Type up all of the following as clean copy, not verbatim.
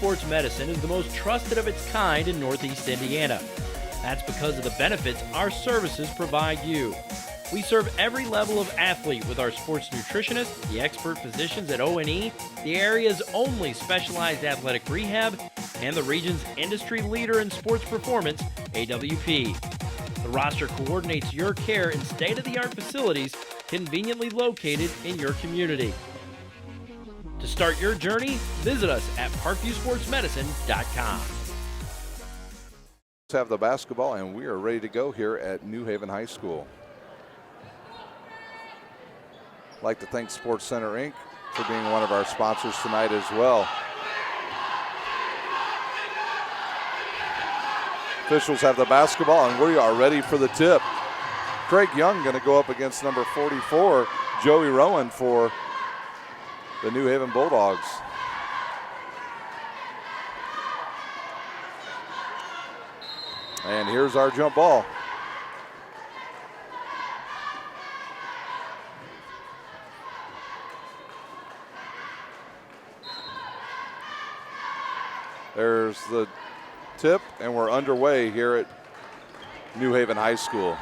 Sports Medicine is the most trusted of its kind in Northeast Indiana. That's because of the benefits our services provide you. We serve every level of athlete with our sports nutritionists, the expert physicians at O&E, the area's only specialized athletic rehab, and the region's industry leader in sports performance, AWP. The roster coordinates your care in state-of-the-art facilities conveniently located in your community. To start your journey, visit us at parkviewsportsmedicine.com. Let's have the basketball, and we are ready to go here at New Haven High School. I'd like to thank Sports Center Inc. for being one of our sponsors tonight as well. Officials have the basketball, and we are ready for the tip. Craig Young going to go up against number 44, Joey Rowan, for the New Haven Bulldogs. And here's our jump ball. There's the tip, and we're underway here at New Haven High School.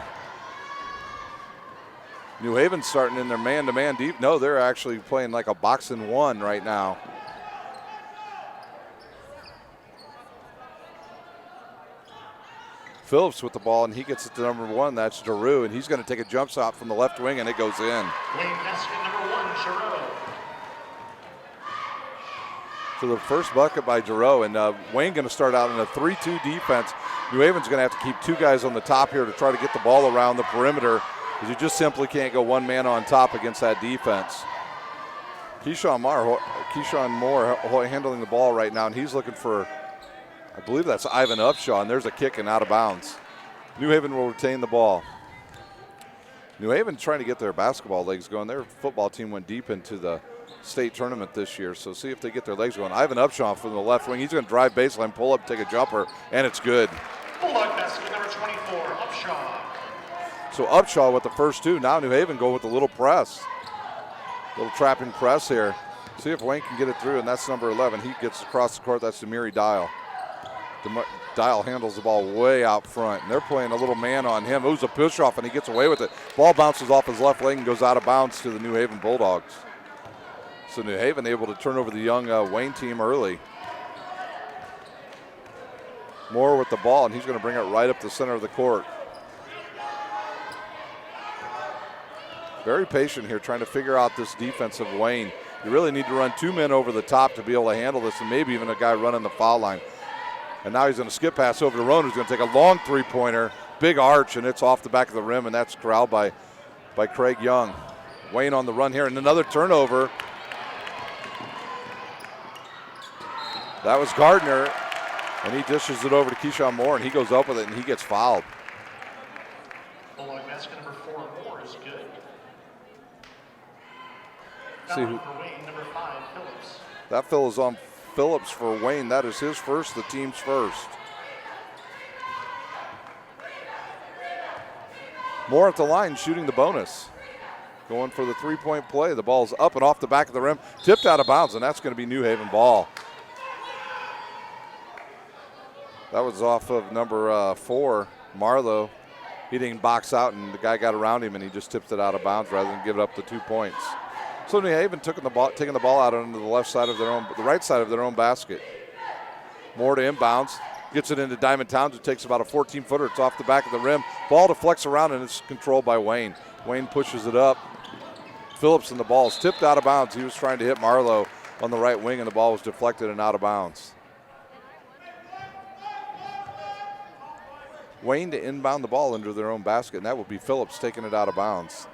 New Haven starting in their man-to-man deep. No, they're actually playing like a boxing one right now. Phillips with the ball, and he gets it to number 1. That's Giroux, and he's going to take a jump shot from the left wing, and it goes in. Wayne basket number 1, Giroux. So the first bucket by Giroux, and Wayne going to start out in a 3-2 defense. New Haven's going to have to keep 2 guys on the top here to try to get the ball around the perimeter, because you just simply can't go 1 man on top against that defense. Keyshawn Moore handling the ball right now, and he's looking for, I believe that's Ivan Upshaw, and there's a kick and out of bounds. New Haven will retain the ball. New Haven trying to get their basketball legs going. Their football team went deep into the state tournament this year, so see if they get their legs going. Ivan Upshaw from the left wing. He's going to drive baseline, pull up, take a jumper, and it's good. Bulldog basket number 24, Upshaw. So Upshaw with the first 2. Now New Haven go with a little press. Little trapping press here. See if Wayne can get it through, and that's number 11. He gets across the court. That's Demiri Dial. Dial handles the ball way out front, and they're playing a little man on him. It was a push-off, and he gets away with it. Ball bounces off his left leg and goes out of bounds to the New Haven Bulldogs. So New Haven able to turn over the young Wayne team early. Moore with the ball, and he's going to bring it right up the center of the court. Very patient here, trying to figure out this defense of Wayne. You really need to run 2 men over the top to be able to handle this, and maybe even a guy running the foul line. And now he's going to skip pass over to Rowan, who's going to take a long 3-pointer, big arch, and it's off the back of the rim, and that's corralled by Craig Young. Wayne on the run here, and another turnover. That was Gardner, and he dishes it over to Keyshawn Moore, and he goes up with it, and he gets fouled. Bulldog basket number 4, Moore is good. See who, for Wayne, number 5, Phillips. that fill is on Phillips for Wayne. That is his first, the team's first. Moore at the line shooting the bonus. Going for the 3-point play. The ball's up and off the back of the rim, tipped out of bounds, and that's going to be New Haven ball. That was off of number 4, Marlowe. He didn't box out, and the guy got around him, and he just tipped it out of bounds rather than give it up the 2 points. So New Haven taking the ball out onto the left side of the right side of their own basket. Moore to inbounds, gets it into Diamond Towns, who takes about a 14-footer. It's off the back of the rim. Ball deflects around, and it's controlled by Wayne. Wayne pushes it up. Phillips, and the ball is tipped out of bounds. He was trying to hit Marlowe on the right wing, and the ball was deflected and out of bounds. Wayne to inbound the ball into their own basket, and that would be Phillips taking it out of bounds.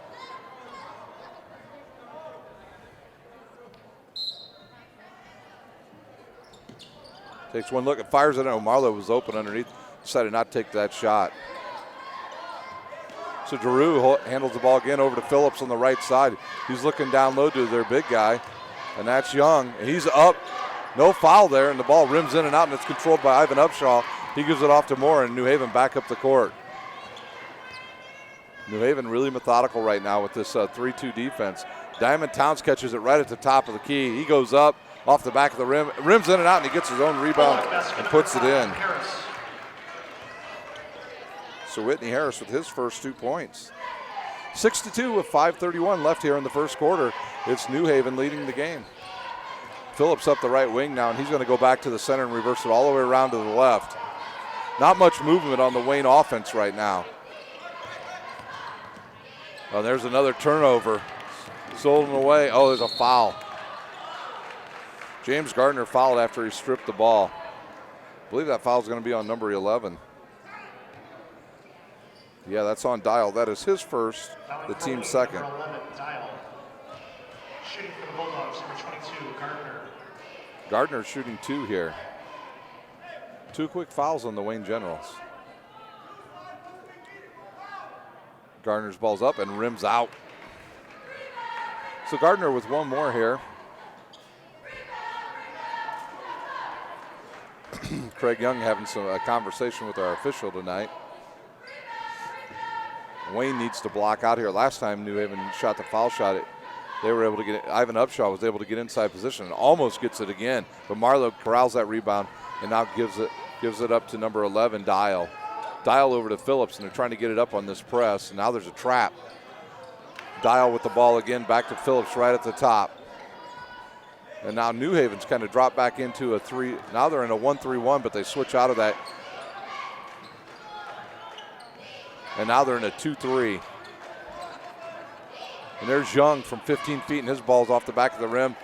Takes one look and fires it. Marlowe was open underneath, decided not to take that shot. So Giroux handles the ball again over to Phillips on the right side. He's looking down low to their big guy, and that's Young. He's up, no foul there, and the ball rims in and out, and it's controlled by Ivan Upshaw. He gives it off to Moore, and New Haven back up the court. New Haven really methodical right now with this 3-2 defense. Diamond Towns catches it right at the top of the key. He goes up off the back of the rim, rims in and out, and he gets his own rebound and puts it in. So Whitney Harris with his first 2 points. 6-2 with 5:31 left here in the first quarter. It's New Haven leading the game. Phillips up the right wing now, and he's going to go back to the center and reverse it all the way around to the left. Not much movement on the Wayne offense right now. Oh, there's another turnover. Stolen away. Oh, there's a foul. James Gardner fouled after he stripped the ball. I believe that foul is going to be on number 11. Yeah, that's on Dial. That is his first, the team's second. Number 11, Dial. Shooting for the Bulldogs, number 22, Gardner. Gardner shooting 2 here. 2 quick fouls on the Wayne Generals. Gardner's ball's up and rims out. So Gardner with 1 more here. Craig Young having a conversation with our official tonight. Wayne needs to block out here. Last time New Haven shot the foul shot, they were able to get it. Ivan Upshaw was able to get inside position and almost gets it again. But Marlowe corrals that rebound and now gives it up to number 11, Dial. Dial over to Phillips, and they're trying to get it up on this press. And now there's a trap. Dial with the ball again, back to Phillips right at the top. And now New Haven's kind of dropped back into a 3. Now they're in a 1-3-1, but they switch out of that. And now they're in a 2-3. And there's Young from 15 feet, and his ball's off the back of the rim.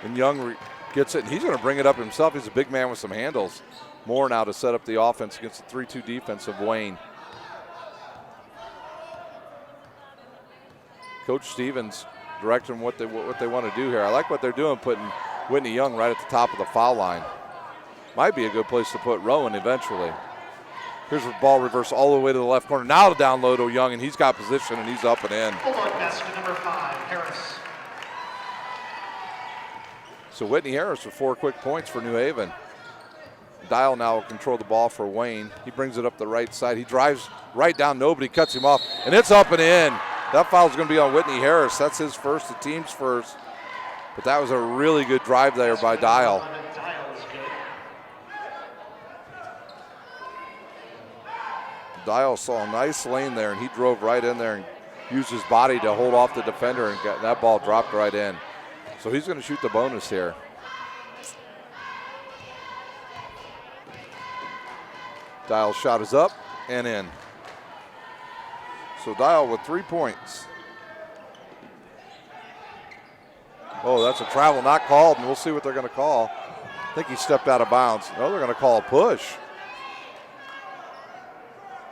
And Young gets it, and he's going to bring it up himself. He's a big man with some handles. Moore now to set up the offense against the 3-2 defense of Wayne. Coach Stevens directing what they want to do here. I like what they're doing, putting Whitney Young right at the top of the foul line. Might be a good place to put Rowan eventually. Here's the ball reverse all the way to the left corner. Now to down low to Young, and he's got position, and he's up and in. Bulldog basket number 5, Harris. So Whitney Harris with 4 quick points for New Haven. Dial now will control the ball for Wayne. He brings it up the right side. He drives right down. Nobody cuts him off, and it's up and in. That foul's going to be on Whitney Harris. That's his first, the team's first. But that was a really good drive there by Dial. Dial saw a nice lane there, and he drove right in there and used his body to hold off the defender, and that ball dropped right in. So he's going to shoot the bonus here. Dial's shot is up and in. So Dial with 3 points. Oh, that's a travel not called, and we'll see what they're going to call. I think he stepped out of bounds. No, they're going to call a push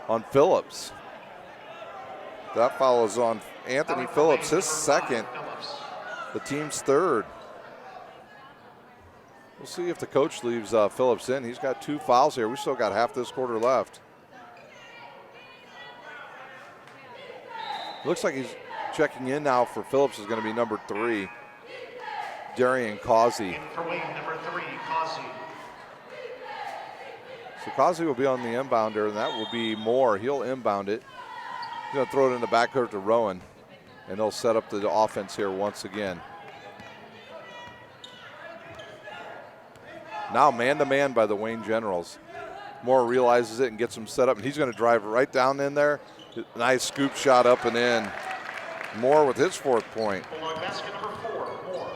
on Phillips. That foul is on Anthony Phillips, his second, the team's third. We'll see if the coach leaves Phillips in. He's got 2 fouls here. We still got half this quarter left. Looks like he's checking in now for Phillips is going to be number 3, Darian Causey. For Wayne, number 3, Causey. So Causey will be on the inbounder, and that will be Moore. He'll inbound it. He's going to throw it in the backcourt to Rowan, and they'll set up the offense here once again. Now man-to-man by the Wayne Generals. Moore realizes it and gets him set up, and he's going to drive right down in there. Nice scoop shot up and in. Moore with his 4th point. Basket number 4, Moore.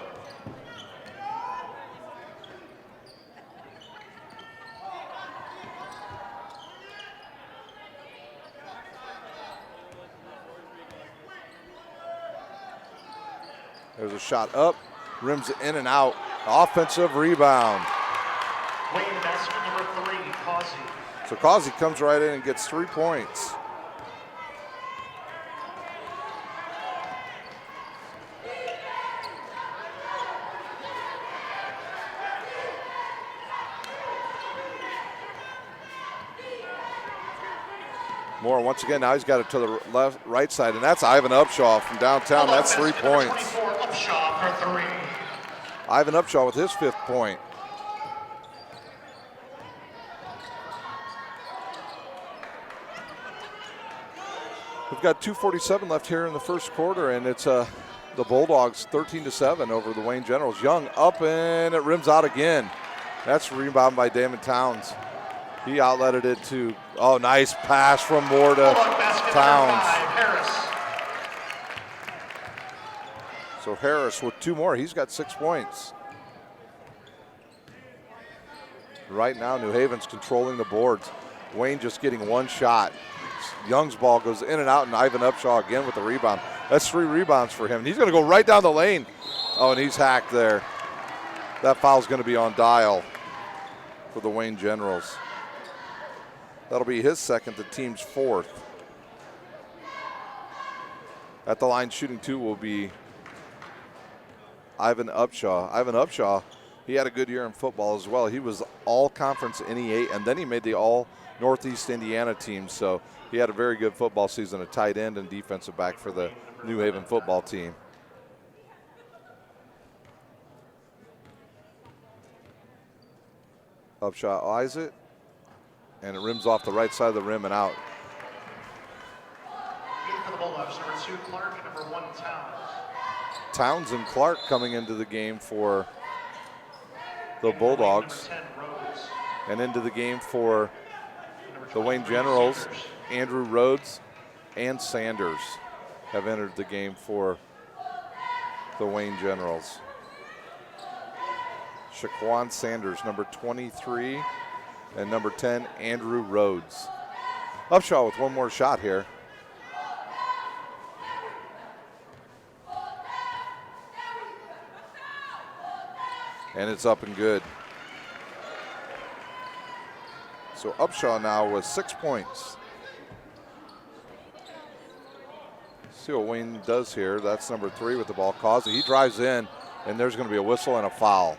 There's a shot up, rims it in and out. Offensive rebound. Wayne basket number 3, Causey. So Causey comes right in and gets 3 points. Moore once again, now he's got it to the right side, and that's Ivan Upshaw from downtown. That's 3 points. 24, Upshaw for 3. Ivan Upshaw with his 5th point. We've got 2:47 left here in the first quarter, and it's the Bulldogs 13-7 over the Wayne Generals. Young up, and it rims out again. That's rebounded by Damon Towns. He outletted it to, oh, nice pass from Moore to Towns. So Harris with 2 more. He's got 6 points. Right now, New Haven's controlling the boards. Wayne just getting 1 shot. Young's ball goes in and out, and Ivan Upshaw again with the rebound. That's 3 rebounds for him. And he's going to go right down the lane. Oh, and he's hacked there. That foul's going to be on Dial for the Wayne Generals. That'll be his second, the team's 4th. At the line shooting 2 will be Ivan Upshaw. Ivan Upshaw, he had a good year in football as well. He was all-conference NE8, and then he made the all-Northeast Indiana team. So he had a very good football season, a tight end and defensive back for the New Haven football team. Upshaw eyes it, and it rims off the right side of the rim and out. For the Bulldogs, number 2, Clark, number 1, Towns. Towns and Clark coming into the game for the Bulldogs. 10, Rhodes. And into the game for the Wayne Generals, Sanders. Andrew Rhodes and Sanders have entered the game for the Wayne Generals. Shaquan Sanders, number 23, and number 10, Andrew Rhodes. Upshaw with 1 more shot here. And it's up and good. So Upshaw now with 6 points. See what Wayne does here. That's number 3 with the ball. Causey, he drives in, and there's going to be a whistle and a foul.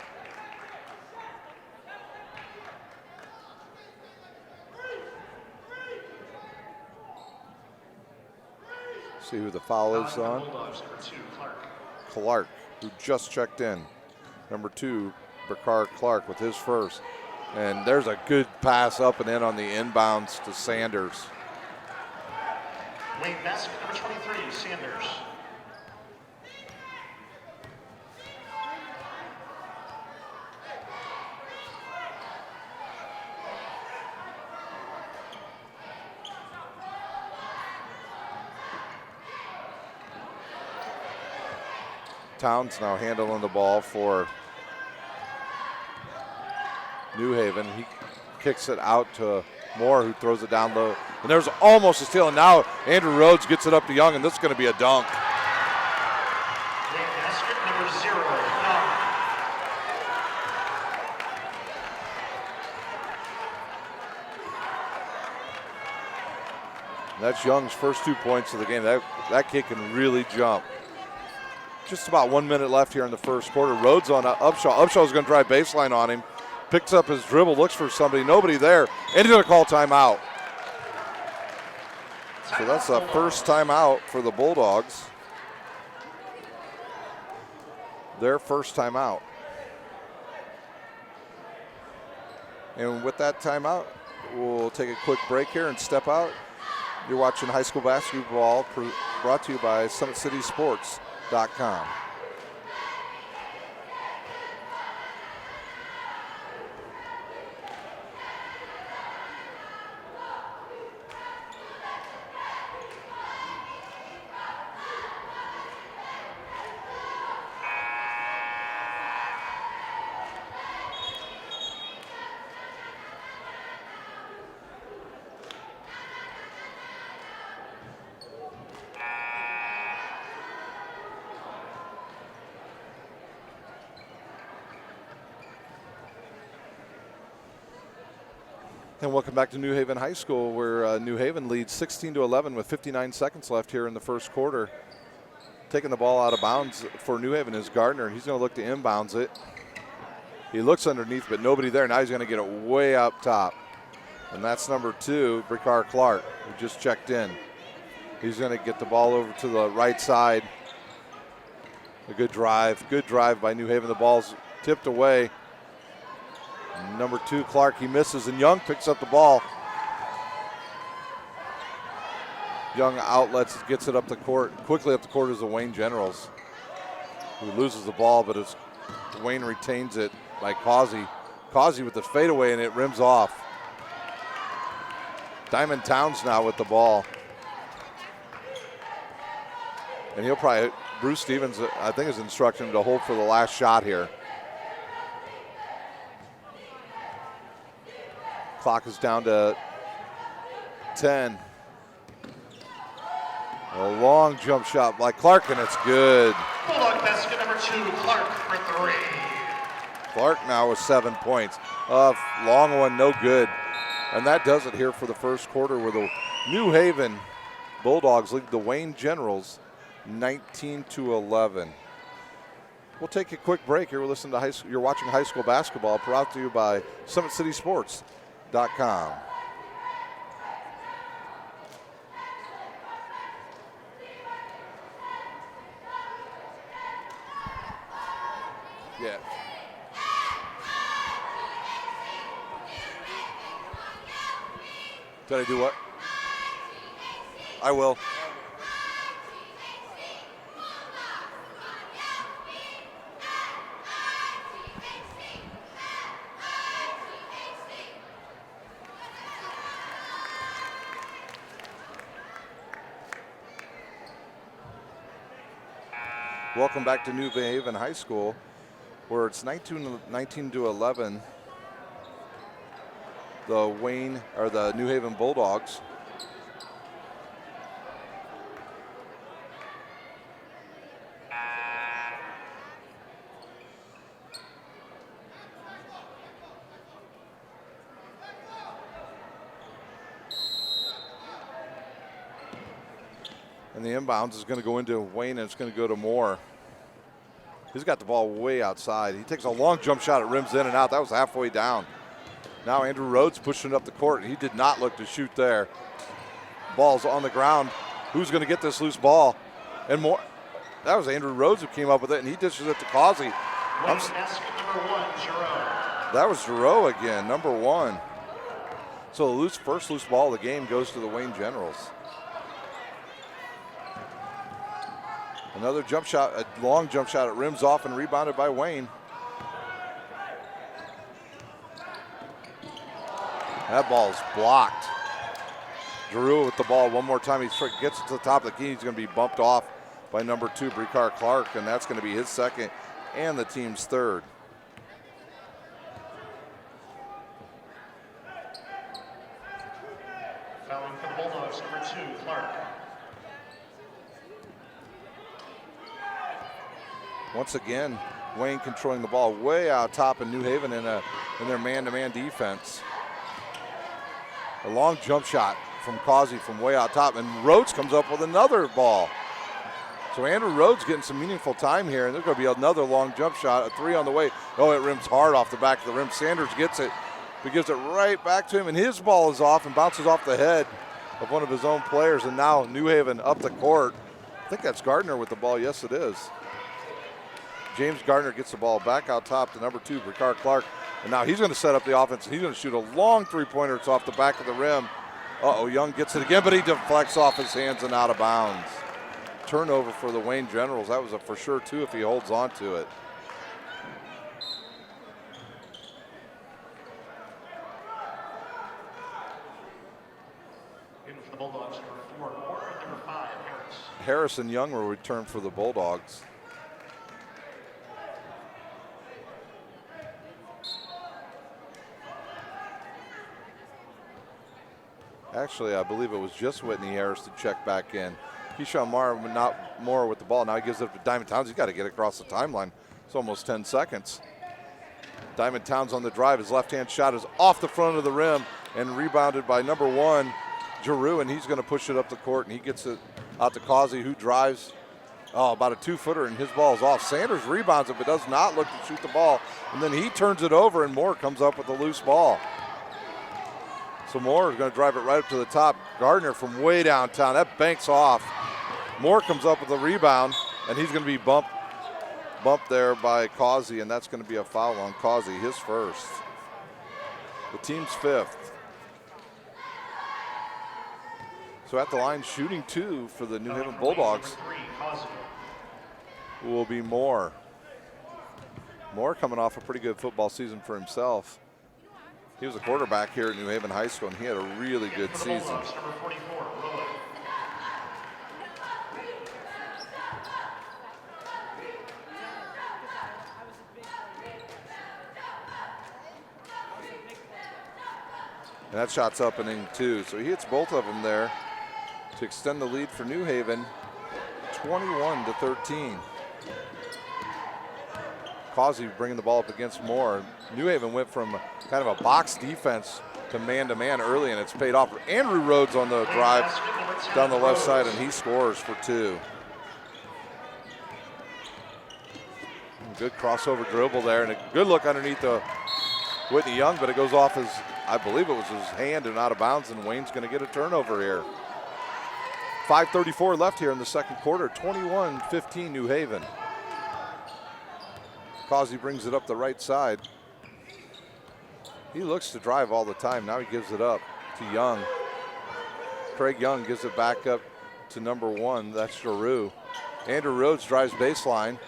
See who the foul is on. Bulldogs, number 2, Clark. Clark, who just checked in. Number 2, Bakar Clark with his first. And there's a good pass up and in on the inbounds to Sanders. Wayne Basket, number 23, Sanders. Towns now handling the ball for New Haven. He kicks it out to Moore, who throws it down low. And there's almost a steal. And now Andrew Rhodes gets it up to Young, and this is going to be a dunk. Wayne Basket, number 0, Young. And that's Young's first 2 points of the game. That kid can really jump. Just about 1 minute left here in the first quarter. Rhodes on Upshaw. Upshaw's going to drive baseline on him. Picks up his dribble, looks for somebody. Nobody there. And he's going to call timeout. So that's the first timeout for the Bulldogs. Their first timeout. And with that timeout, we'll take a quick break here and step out. You're watching high school basketball brought to you by SummitCitySports.com. And welcome back to New Haven High School, where New Haven leads 16-11 with 59 seconds left here in the first quarter. Taking the ball out of bounds for New Haven is Gardner. He's going to look to inbounds it. He looks underneath, but nobody there. Now he's going to get it way up top. And that's number 2, Bakar Clark, who just checked in. He's going to get the ball over to the right side. A good drive by New Haven. The ball's tipped away. Number 2, Clark, he misses, and Young picks up the ball. Young outlets, gets it up the court. Quickly up the court is the Wayne Generals, who loses the ball, but it's Wayne retains it by Causey. Causey with the fadeaway, and it rims off. Diamond Towns now with the ball. And he'll probably, Bruce Stevens, I think, is instructing him to hold for the last shot here. Clock is down to 10. A long jump shot by Clark, and it's good. Bulldog basket number 2, Clark for 3. Clark now with 7 points. Long one, no good. And that does it here for the first quarter, where the New Haven Bulldogs lead the Wayne Generals 19-11. We'll take a quick break here. We'll listen to you're watching high school basketball, brought to you by SummitCitySports.com. Yeah. Did I do what? I will. Welcome back to New Haven High School, where it's 19-11. The New Haven Bulldogs. And the inbounds is going to go into Wayne, and it's going to go to Moore. He's got the ball way outside. He takes a long jump shot. It rims in and out. That was halfway down. Now Andrew Rhodes pushing it up the court. He did not look to shoot there. Ball's on the ground. Who's going to get this loose ball? And Moore. That was Andrew Rhodes who came up with it, and he dishes it to Causey. Basket number 1, Giroux. That was Giroux again, number 1. So the first loose ball of the game goes to the Wayne Generals. Another jump shot, a long jump shot. It rims off and rebounded by Wayne. That ball's blocked. Giroux with the ball one more time. He gets it to the top of the key. He's going to be bumped off by number 2, Brikar Clark, and that's going to be his second and the team's third. Fouling for the Bulldogs, number 2, Clark. Once again, Wayne controlling the ball way out top in New Haven in their man-to-man defense. A long jump shot from Causey from way out top, and Rhodes comes up with another ball. So Andrew Rhodes getting some meaningful time here, and there's going to be another long jump shot, a 3 on the way. Oh, it rims hard off the back of the rim. Sanders gets it, but gives it right back to him, and his ball is off and bounces off the head of one of his own players, and now New Haven up the court. I think that's Gardner with the ball. Yes, it is. James Gardner gets the ball back out top to number 2, Brikar Clark. And now he's going to set up the offense. He's going to shoot a long three-pointer. It's off the back of the rim. Young gets it again, but he deflects off his hands and out of bounds. Turnover for the Wayne Generals. That was a for sure 2 if he holds on to it. In for the Bulldogs, number 4, Moore, and number 5, Harris. Harris and Young will return for the Bulldogs. Actually, I believe it was just Whitney Harris to check back in. Keyshawn Moore with the ball. Now he gives it to Diamond Towns. He's got to get across the timeline. It's almost 10 seconds. Diamond Towns on the drive. His left-hand shot is off the front of the rim and rebounded by number 1, Giroux, and he's going to push it up the court, and he gets it out to Causey, who drives about a 2-footer, and his ball is off. Sanders rebounds it, but does not look to shoot the ball, and then he turns it over, and Moore comes up with a loose ball. So Moore is going to drive it right up to the top. Gardner from way downtown. That banks off. Moore comes up with a rebound, and he's going to be bumped there by Causey, and that's going to be a foul on Causey, his first. The team's 5th. So at the line, shooting 2 for the New Haven Bulldogs will be Moore. Moore coming off a pretty good football season for himself. He was a quarterback here at New Haven High School, and he had a really good season. And that shot's up and in 2, so he hits both of them there to extend the lead for New Haven, 21-13. Causey bringing the ball up against Moore. New Haven went from kind of a box defense to man early, and it's paid off. Andrew Rhodes on the drive down the left side, and he scores for 2. Good crossover dribble there, and a good look underneath the Whitney Young, but it goes off his, I believe it was his hand and out of bounds, and Wayne's going to get a turnover here. 5:34 left here in the second quarter, 21-15 New Haven. Causey brings it up the right side. He looks to drive all the time. Now he gives it up to Young. Craig Young gives it back up to number 1. That's Giroux. Andrew Rhodes drives baseline.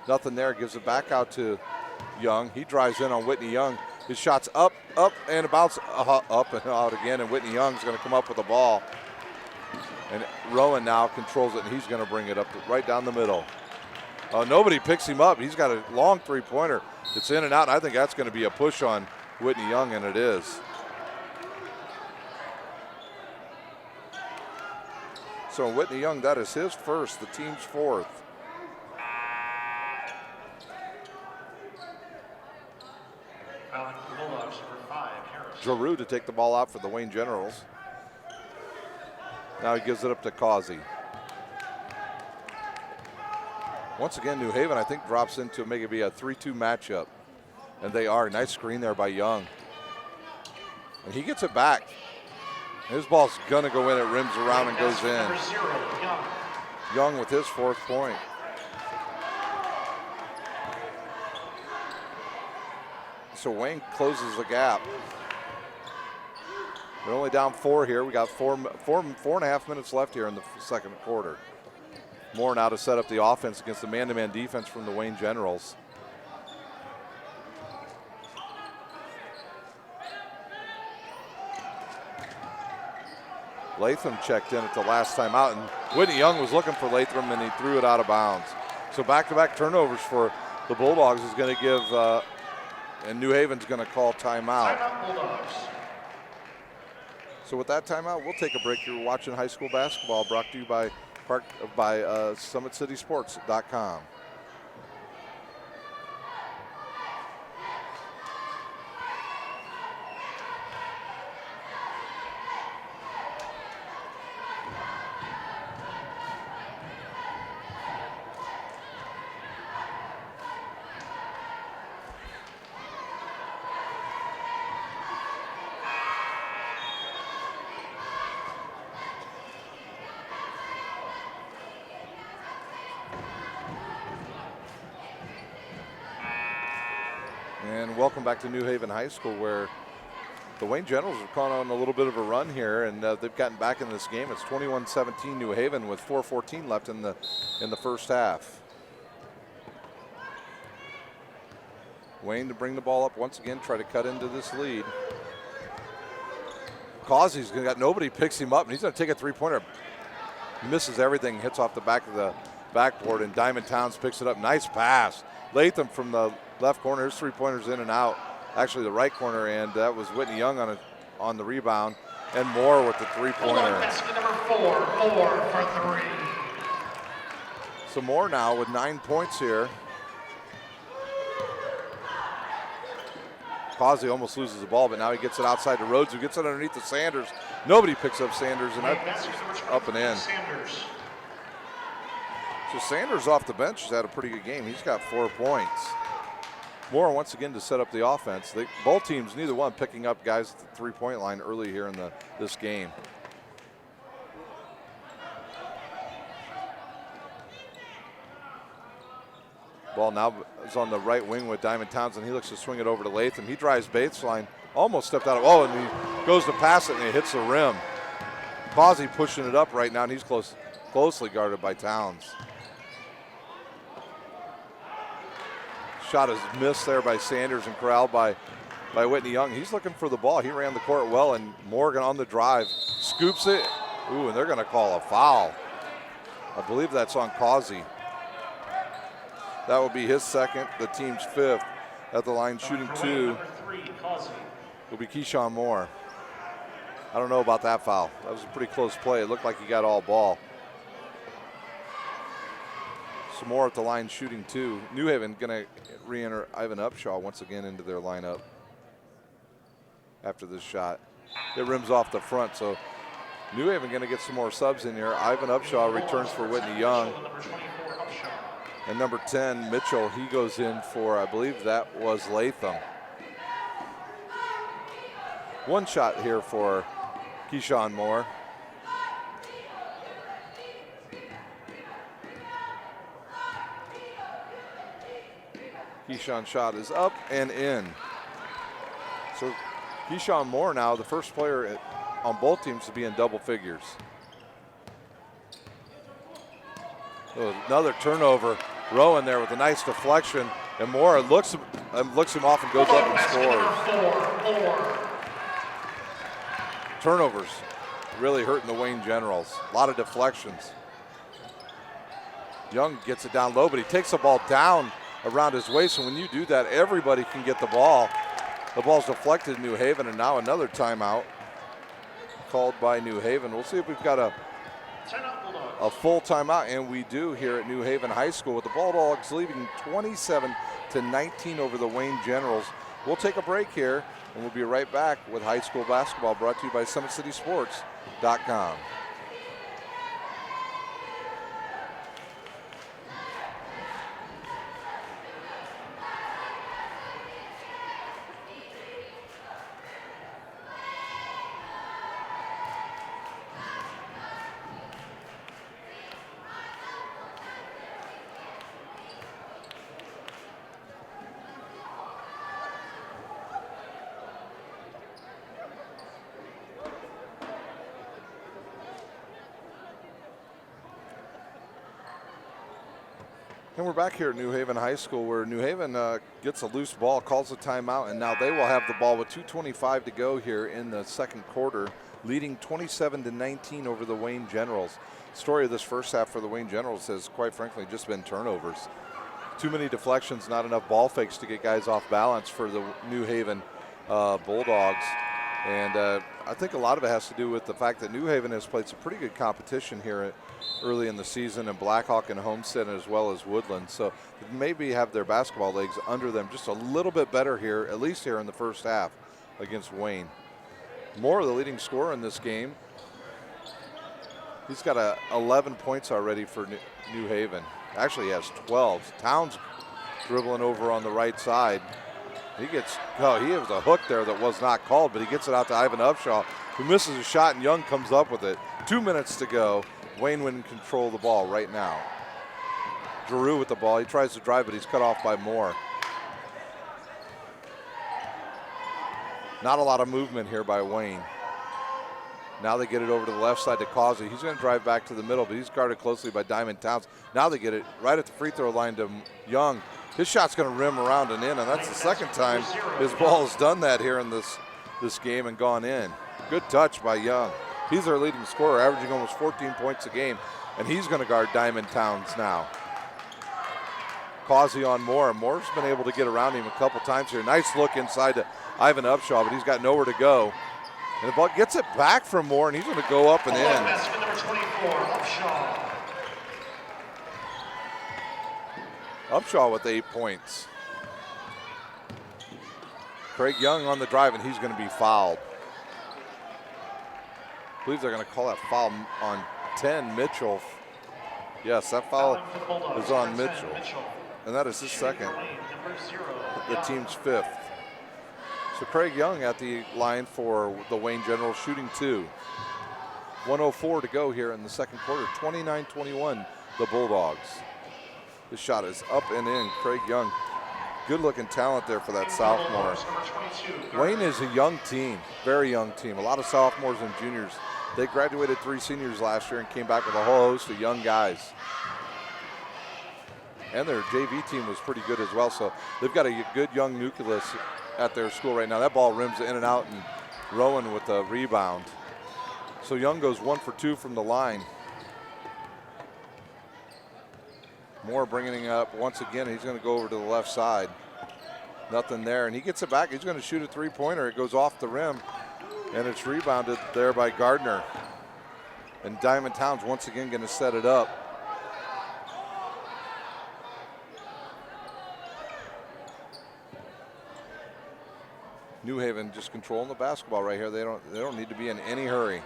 Nothing there. Gives it back out to Young. He drives in on Whitney Young. His shot's up, and bounce up and out again. And Whitney Young's going to come up with the ball. And Rowan now controls it, and he's going to bring it up right down the middle. Nobody picks him up. He's got a long three-pointer. It's in and out, and I think that's going to be a push on Whitney Young, and it is. So Whitney Young, that is his first, the team's 4th. Giroux to take the ball out for the Wayne Generals. Now he gives it up to Causey. Once again, New Haven, I think, drops into maybe a 3-2 matchup. And they are. Nice screen there by Young. And he gets it back. His ball's going to go in. It rims around and goes in. Young with his 4th point. So Wayne closes the gap. They're only down 4 here. We got four and a half minutes left here in the second quarter. Moore now to set up the offense against the man-to-man defense from the Wayne Generals. Latham checked in at the last time out, and Whitney Young was looking for Latham, and he threw it out of bounds. So back-to-back turnovers for the Bulldogs is going to give, and New Haven's going to call timeout. Timeout Bulldogs. So with that timeout, we'll take a break. You're watching high school basketball, brought to you by SummitCitySports.com. And welcome back to New Haven High School, where the Wayne Generals have gone on a little bit of a run here, and they've gotten back in this game. It's 21-17 New Haven with 4:14 left in the first half. Wayne to bring the ball up once again, try to cut into this lead. Causey's got nobody picks him up, and he's going to take a three-pointer. Misses everything, hits off the back of the backboard, and Diamond Towns picks it up. Nice pass. Latham from the left corner. His three-pointers in and out. Actually, the right corner, and that was Whitney Young on the rebound. And Moore with the three-pointer. Basket number 4, Moore for 3. So Moore now with 9 points here. Causey almost loses the ball, but now he gets it outside to Rhodes, who gets it underneath to Sanders. Nobody picks up Sanders, and that's up and in. So Sanders off the bench has had a pretty good game. He's got 4 points. Moore once again to set up the offense. Both teams, neither one picking up guys at the three-point line early here in this game. Ball now is on the right wing with Diamond Townsend. He looks to swing it over to Latham. He drives baseline, almost stepped out of, and he goes to pass it, and it hits the rim. Causey pushing it up right now, and he's closely guarded by Towns. Shot is missed there by Sanders and corralled by Whitney Young. He's looking for the ball. He ran the court well, and Morgan on the drive scoops it. Ooh, and they're going to call a foul. I believe that's on Causey. That will be his second, the team's fifth. At the line shooting 2 will be Keyshawn Moore. I don't know about that foul. That was a pretty close play. It looked like he got all ball. Some more at the line shooting 2. New Haven going to re-enter Ivan Upshaw once again into their lineup after this shot. It rims off the front, so New Haven going to get some more subs in here. Ivan Upshaw returns for Whitney Young. And number 10, Mitchell, he goes in for, I believe that was Latham. One shot here for Keyshawn Moore. Keyshawn's shot is up and in. So Keyshawn Moore now the first player on both teams to be in double figures. So another turnover. Rowan there with a nice deflection, and Moore looks him off and goes up and scores. Turnovers really hurting the Wayne Generals. A lot of deflections. Young gets it down low, but he takes the ball down around his waist, and when you do that, everybody can get the ball. The ball's deflected in New Haven, and now another timeout called by New Haven. We'll see if we've got a full timeout, and we do here at New Haven High School, with the Bulldogs leading 27-19 over the Wayne Generals. We'll take a break here, and we'll be right back with high school basketball, brought to you by SummitCitySports.com. And we're back here at New Haven High School, where New Haven gets a loose ball, calls a timeout, and now they will have the ball with 2:25 to go here in the second quarter, leading 27-19 over the Wayne Generals. Story of this first half for the Wayne Generals has, quite frankly, just been turnovers. Too many deflections, not enough ball fakes to get guys off balance for the New Haven Bulldogs. And I think a lot of it has to do with the fact that New Haven has played some pretty good competition here early in the season, and Blackhawk and Homestead as well as Woodland. So maybe have their basketball legs under them just a little bit better here, at least here in the first half against Wayne. Moore, the leading scorer in this game. He's got 11 points already for New Haven. Actually, he has 12. Towns dribbling over on the right side. He has a hook there that was not called, but he gets it out to Ivan Upshaw, who misses a shot, and Young comes up with it. 2 minutes to go. Wayne would control the ball right now. Giroux with the ball. He tries to drive, but he's cut off by Moore. Not a lot of movement here by Wayne. Now they get it over to the left side to Causey. He's going to drive back to the middle, but he's guarded closely by Diamond Towns. Now they get it right at the free throw line to Young. His shot's going to rim around and in, and that's the second time his ball has done that here in this game and gone in. Good touch by Young. He's their leading scorer, averaging almost 14 points a game, and he's going to guard Diamond Towns now. Causey on Moore. Moore's been able to get around him a couple times here. Nice look inside to Ivan Upshaw, but he's got nowhere to go. And the ball gets it back from Moore, and he's going to go up and in. Basket number 24, Upshaw. Upshaw with 8 points. Craig Young on the drive, and he's going to be fouled. I believe they're going to call that foul on 10, Mitchell. Yes, that foul is on Mitchell. And that is his second, the team's fifth. So Craig Young at the line for the Wayne Generals, shooting 2. 1:04 to go here in the second quarter. 29-21, the Bulldogs. The shot is up and in. Craig Young, good-looking talent there for that sophomore. Wayne is a young team, very young team. A lot of sophomores and juniors They graduated 3 seniors last year and came back with a whole host of young guys. And their JV team was pretty good as well, so they've got a good young nucleus at their school right now. That ball rims in and out, and Rowan with the rebound. So Young goes 1 for 2 from the line. Moore bringing it up once again. He's going to go over to the left side. Nothing there, and he gets it back. He's going to shoot a three-pointer. It goes off the rim, and it's rebounded there by Gardner. And Diamond Towns once again going to set it up. New Haven just controlling the basketball right here. They don't need to be in any hurry.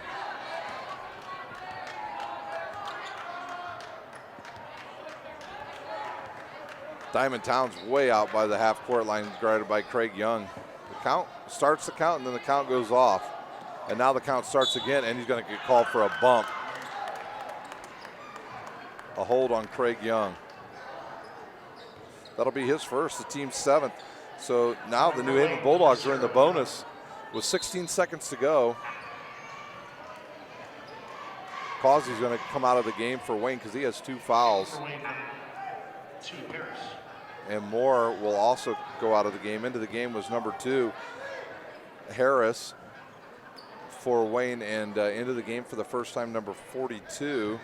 Diamond Towns way out by the half-court line, guarded by Craig Young. The count starts the count, and then the count goes off. And now the count starts again, and he's going to get called for a bump. A hold on Craig Young. That'll be his first, the team's 7th. So now the New Haven Bulldogs are in the bonus with 16 seconds to go. Causey's going to come out of the game for Wayne because he has 2 fouls. And Moore will also go out of the game. Into the game was number 2, Harris for Wayne, and into the game for the first time, number 42,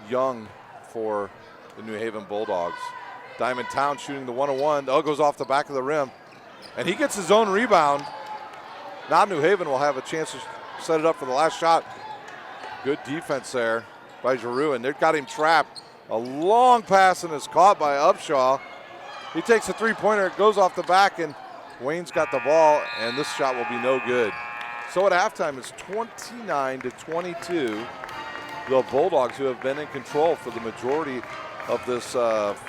Young for the New Haven Bulldogs. Diamond Town shooting the 1-on-1. Oh, goes off the back of the rim. And he gets his own rebound. Now New Haven will have a chance to set it up for the last shot. Good defense there by Giroux, and they've got him trapped. A long pass and is caught by Upshaw. He takes a three-pointer, it goes off the back, and Wayne's got the ball, and this shot will be no good. So at halftime, it's 29-22. The Bulldogs, who have been in control for the majority of this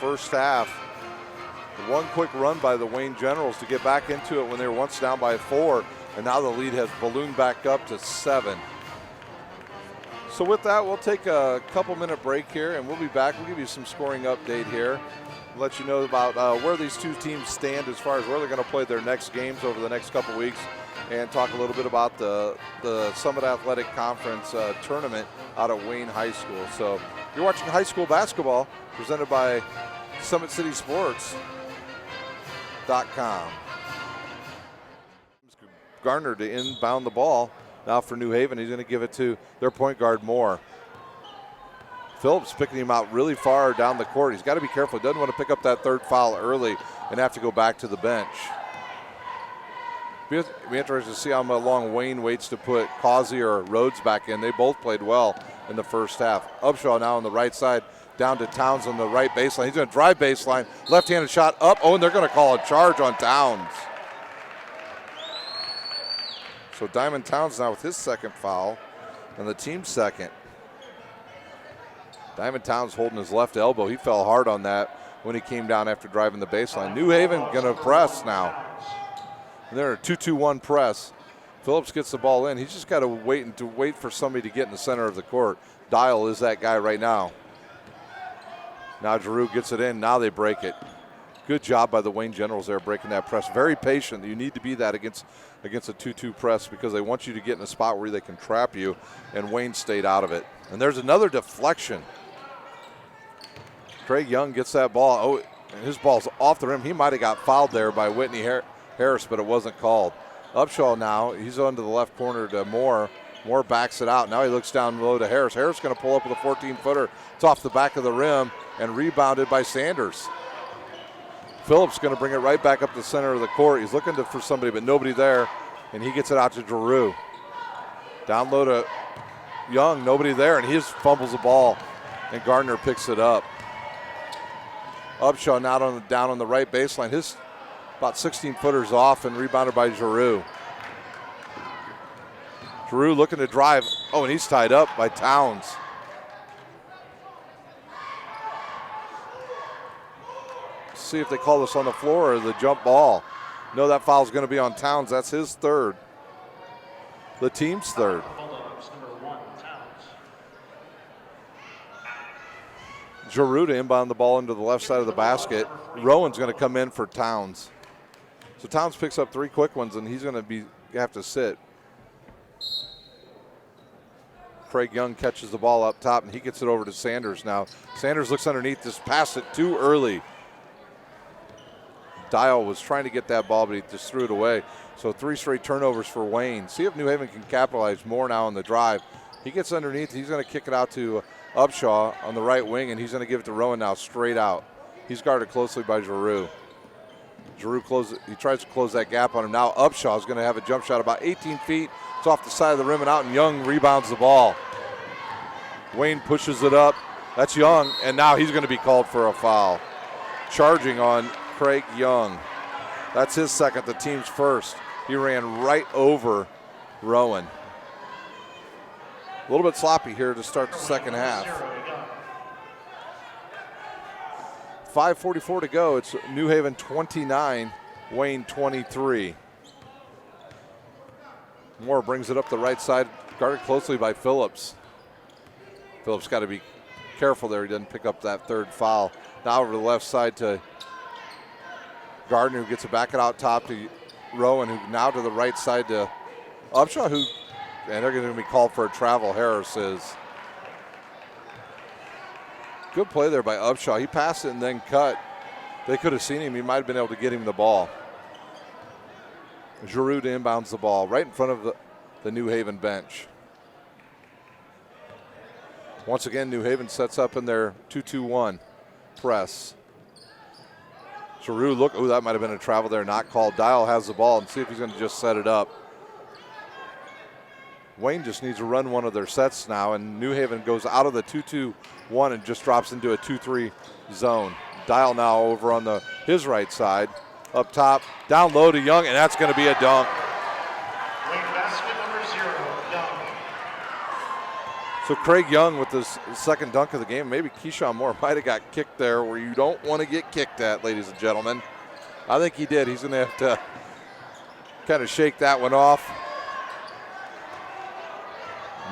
first half. One quick run by the Wayne Generals to get back into it when they were once down by 4, and now the lead has ballooned back up to 7. So with that, we'll take a couple-minute break here, and we'll be back. We'll give you some scoring update here. Let you know about where these two teams stand as far as where they're going to play their next games over the next couple weeks, and talk a little bit about the Summit Athletic Conference tournament out at Wayne High School. So you're watching high school basketball presented by SummitCitySports.com. Gardner to inbound the ball now for New Haven. He's going to give it to their point guard, Moore. Phillips picking him out really far down the court. He's got to be careful. He doesn't want to pick up that 3rd foul early and have to go back to the bench. It'll be interesting to see how long Wayne waits to put Causey or Rhodes back in. They both played well in the first half. Upshaw now on the right side, down to Towns on the right baseline. He's going to drive baseline, left-handed shot up. Oh, and they're going to call a charge on Towns. So Diamond Towns now with his 2nd foul and the team's 2nd. Diamond Towns holding his left elbow. He fell hard on that when he came down after driving the baseline. New Haven going to press now. They're a 2-2-1 press. Phillips gets the ball in. He's just got to wait for somebody to get in the center of the court. Dial is that guy right now. Now Giroux gets it in. Now they break it. Good job by the Wayne Generals there breaking that press. Very patient. You need to be that against a 2-2 press because they want you to get in a spot where they can trap you, and Wayne stayed out of it. And there's another deflection. Craig Young gets that ball. Oh, and his ball's off the rim. He might have got fouled there by Whitney Harris, but it wasn't called. Upshaw now, he's on to the left corner to Moore. Moore backs it out. Now he looks down low to Harris. Harris going to pull up with a 14-footer. It's off the back of the rim and rebounded by Sanders. Phillips going to bring it right back up the center of the court. He's looking for somebody, but nobody there, and he gets it out to Giroux. Down low to Young, nobody there, and he just fumbles the ball, and Gardner picks it up. Upshaw now down on the right baseline. His about 16-footers off and rebounded by Giroux. Giroux looking to drive. Oh, and he's tied up by Towns. See if they call this on the floor or the jump ball. No, that foul's going to be on Towns. That's his 3rd. The team's 3rd. Giroux to inbound the ball into the left side of the basket. Rowan's going to come in for Towns. So Towns picks up 3 quick ones, and he's going to have to sit. Craig Young catches the ball up top, and he gets it over to Sanders now. Sanders looks underneath, just passed it too early. Dial was trying to get that ball, but he just threw it away. So 3 straight turnovers for Wayne. See if New Haven can capitalize more now on the drive. He gets underneath. He's going to kick it out to Upshaw on the right wing, and he's going to give it to Rowan now straight out. He's guarded closely by Giroux. Giroux he tries to close that gap on him. Now Upshaw is going to have a jump shot about 18 feet. It's off the side of the rim and out, and Young rebounds the ball. Wayne pushes it up. That's Young, and now he's going to be called for a foul. Charging on Craig Young. That's his second, the team's first. He ran right over Rowan. A little bit sloppy here to start the second half. 5:44 to go. It's New Haven 29, Wayne 23. Moore brings it up the right side, guarded closely by Phillips. Phillips got to be careful there. He doesn't pick up that third foul. Now over the left side to Gardner, who gets it back out top to Rowan, who now to the right side to Upshaw, and they're going to be called for a travel, Harris is. Good play there by Upshaw. He passed it and then cut. They could have seen him. He might have been able to get him the ball. Giroux inbounds the ball right in front of the New Haven bench. Once again, New Haven sets up in their 2-2-1 press. Giroux, look, oh, that might have been a travel there, not called. Dial has the ball and see if he's going to just set it up. Wayne just needs to run one of their sets now, and New Haven goes out of the 2-2-1 and just drops into a 2-3 zone. Dial now over on his right side. Up top, down low to Young, and that's going to be a dunk. Wayne basket number 0, Young. So Craig Young with his second dunk of the game. Maybe Keyshawn Moore might have got kicked there where you don't want to get kicked at, ladies and gentlemen. I think he did. He's going to have to kind of shake that one off.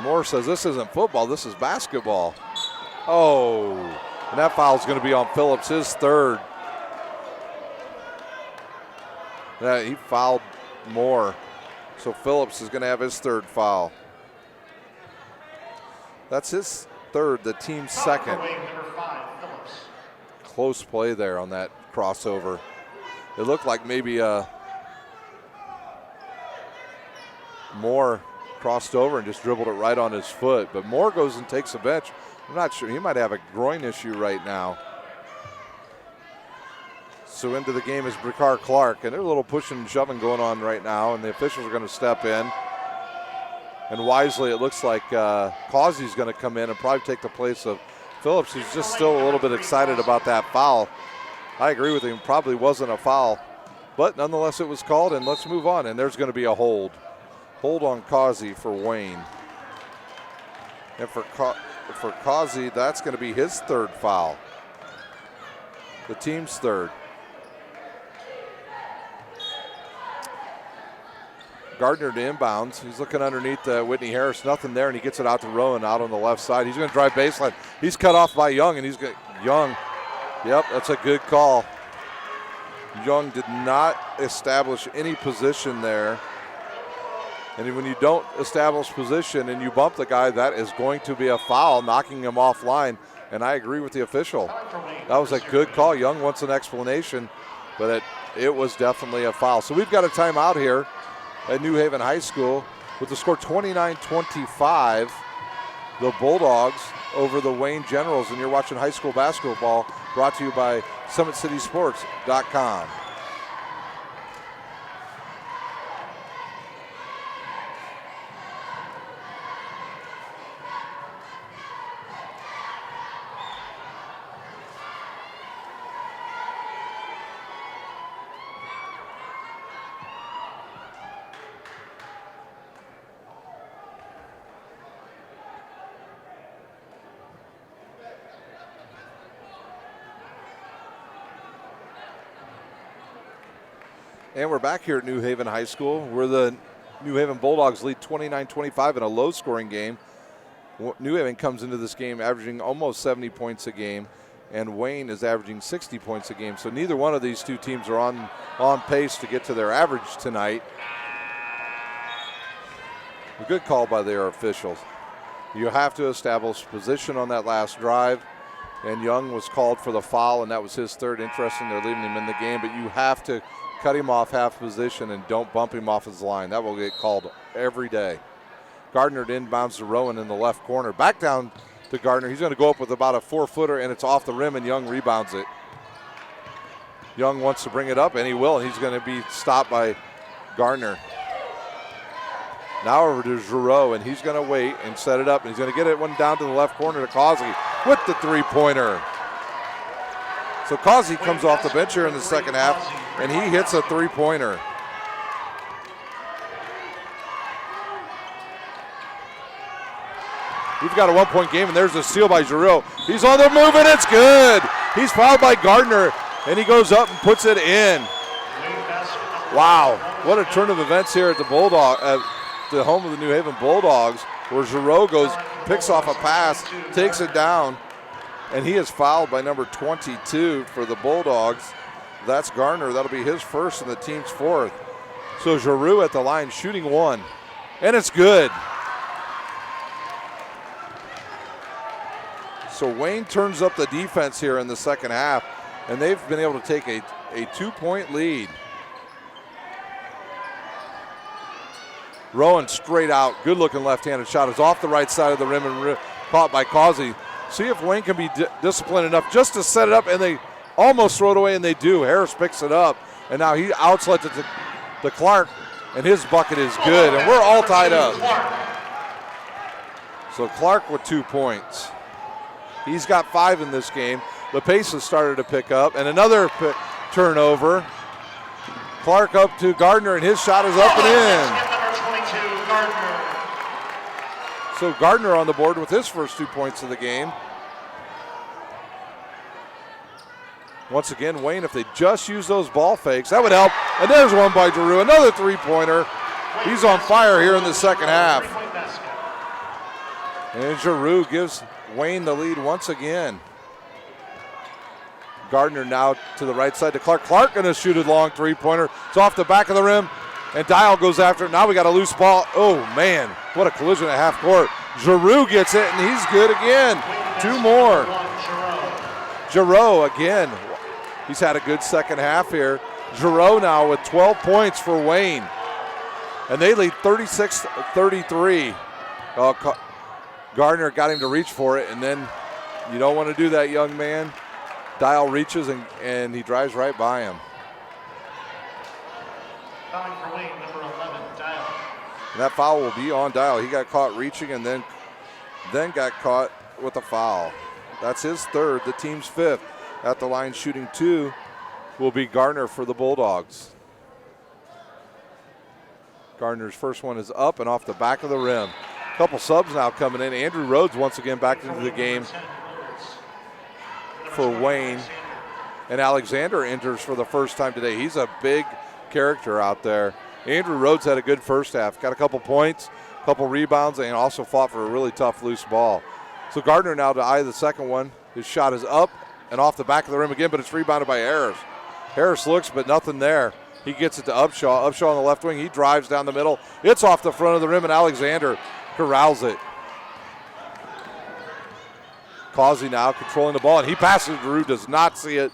Moore says this isn't football, this is basketball. Oh, and that foul is going to be on Phillips, his third. Yeah, he fouled Moore. So Phillips is going to have his third foul. That's his third, the team's second. Number 5, Phillips. Close play there on that crossover. It looked like maybe Moore crossed over and just dribbled it right on his foot. But Moore goes and takes a bench. I'm not sure. He might have a groin issue right now. So into the game is Bricard Clark. And there's a little pushing and shoving going on right now. And the officials are going to step in. And wisely, it looks like Causey's going to come in and probably take the place of Phillips, who's just still a little bit excited about that foul. I agree with him. Probably wasn't a foul. But nonetheless, it was called. And let's move on. And there's going to be a hold. Hold on Causey for Wayne. And for Causey, that's going to be his third foul. The team's third. Gardner to inbounds. He's looking underneath Whitney Harris. Nothing there, and he gets it out to Rowan out on the left side. He's going to drive baseline. He's cut off by Young, and Young. Yep, that's a good call. Young did not establish any position there. And when you don't establish position and you bump the guy, that is going to be a foul, knocking him offline. And I agree with the official. That was a good call. Young wants an explanation, but it was definitely a foul. So we've got a timeout here at New Haven High School with the score 29-25. The Bulldogs over the Wayne Generals. And you're watching high school basketball brought to you by SummitCitySports.com. And we're back here at New Haven High School, where the New Haven Bulldogs lead 29-25 in a low-scoring game. New Haven comes into this game averaging almost 70 points a game, and Wayne is averaging 60 points a game. So neither one of these two teams are on pace to get to their average tonight. A good call by their officials. You have to establish position on that last drive. And Young was called for the foul, and that was his third. Interesting, they're leaving him in the game, but you have to cut him off half position and don't bump him off his line. That will get called every day. Gardner inbounds to Rowan in the left corner. Back down to Gardner. He's going to go up with about a 4-footer, and it's off the rim, and Young rebounds it. Young wants to bring it up, and he will, and he's going to be stopped by Gardner. Now over to Giroux, and he's going to wait and set it up, and he's going to get it one down to the left corner to Causey with the three-pointer. So Causey comes off the bench here in the second half, and he hits a three-pointer. We've got a one-point game, and there's a steal by Giroux. He's on the move, and it's good. He's fouled by Gardner, and he goes up and puts it in. Wow, what a turn of events here at the the home of the New Haven Bulldogs, where Giroux picks off a pass, takes it down, and he is fouled by number 22 for the Bulldogs. That's Gardner. That'll be his first and the team's fourth. So Giroux at the line shooting one, and it's good. So Wayne turns up the defense here in the second half, and they've been able to take a 2-point lead. Rowan straight out, good looking left-handed shot is off the right side of the rim and caught by Causey. See if Wayne can be disciplined enough just to set it up, and they almost throw it away, and they do. Harris picks it up, and now he outlets it to Clark, and his bucket is good, and we're all tied up. So Clark with 2 points. He's got 5 in this game. The pace has started to pick up, and another turnover. Clark up to Gardner, and his shot is up and in. So Gardner on the board with his first 2 points of the game. Once again, Wayne, if they just use those ball fakes, that would help. And there's one by Giroux, another three-pointer. He's on fire here in the second half. And Giroux gives Wayne the lead once again. Gardner now to the right side to Clark. Clark going to shoot a long three-pointer. It's off the back of the rim, and Dial goes after it. Now we got a loose ball. Oh, man, what a collision at half court. Giroux gets it, and he's good again. 2 more. Giroux again. He's had a good second half here. Giroux now with 12 points for Wayne. And they lead 36-33. Gardner got him to reach for it, and then you don't want to do that, young man. Dial reaches, and he drives right by him. Fouling for Wayne, number 11, Dial. And that foul will be on Dial. He got caught reaching and then got caught with a foul. That's his third, the team's 5th. At the line shooting 2 will be Gardner for the Bulldogs. Gardner's first one is up and off the back of the rim. A couple subs now coming in. Andrew Rhodes once again back into the game for Wayne. And Alexander enters for the first time today. He's a big character out there. Andrew Rhodes had a good first half. Got a couple points, a couple rebounds, and also fought for a really tough loose ball. So Gardner now to eye the second one. His shot is up and off the back of the rim again, but it's rebounded by Harris. Harris looks, but nothing there. He gets it to Upshaw. Upshaw on the left wing. He drives down the middle. It's off the front of the rim, and Alexander corrals it. Causey now controlling the ball, and he passes. Giroux does not see it,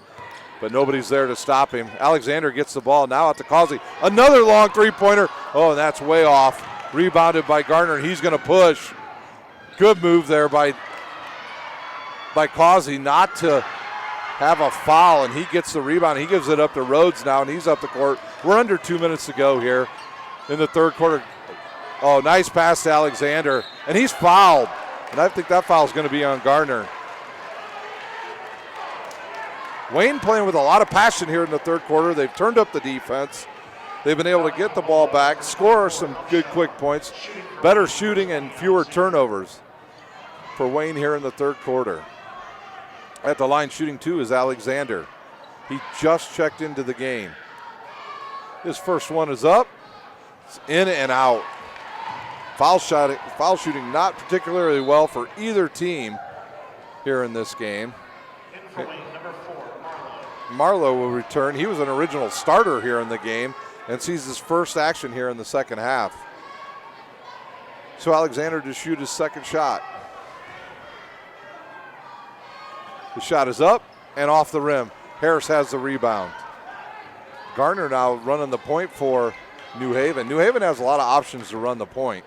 but nobody's there to stop him. Alexander gets the ball now out to Causey. Another long three-pointer. Oh, and that's way off. Rebounded by Gardner, and he's going to push. Good move there by Causey not to have a foul, and he gets the rebound. He gives it up to Rhodes now, and he's up the court. We're under 2 minutes to go here in the third quarter. Oh, nice pass to Alexander, and he's fouled. And I think that foul is going to be on Gardner. Wayne playing with a lot of passion here in the third quarter. They've turned up the defense. They've been able to get the ball back, score some good quick points, better shooting, and fewer turnovers for Wayne here in the third quarter. At the line shooting 2 is Alexander. He just checked into the game. His first one is up. It's in and out. Foul shooting not particularly well for either team here in this game. In for Wayne, number 4, Marlowe. Marlowe will return. He was an original starter here in the game and sees his first action here in the second half. So Alexander to shoot his second shot. The shot is up and off the rim. Harris has the rebound. Garner now running the point for New Haven. New Haven has a lot of options to run the point.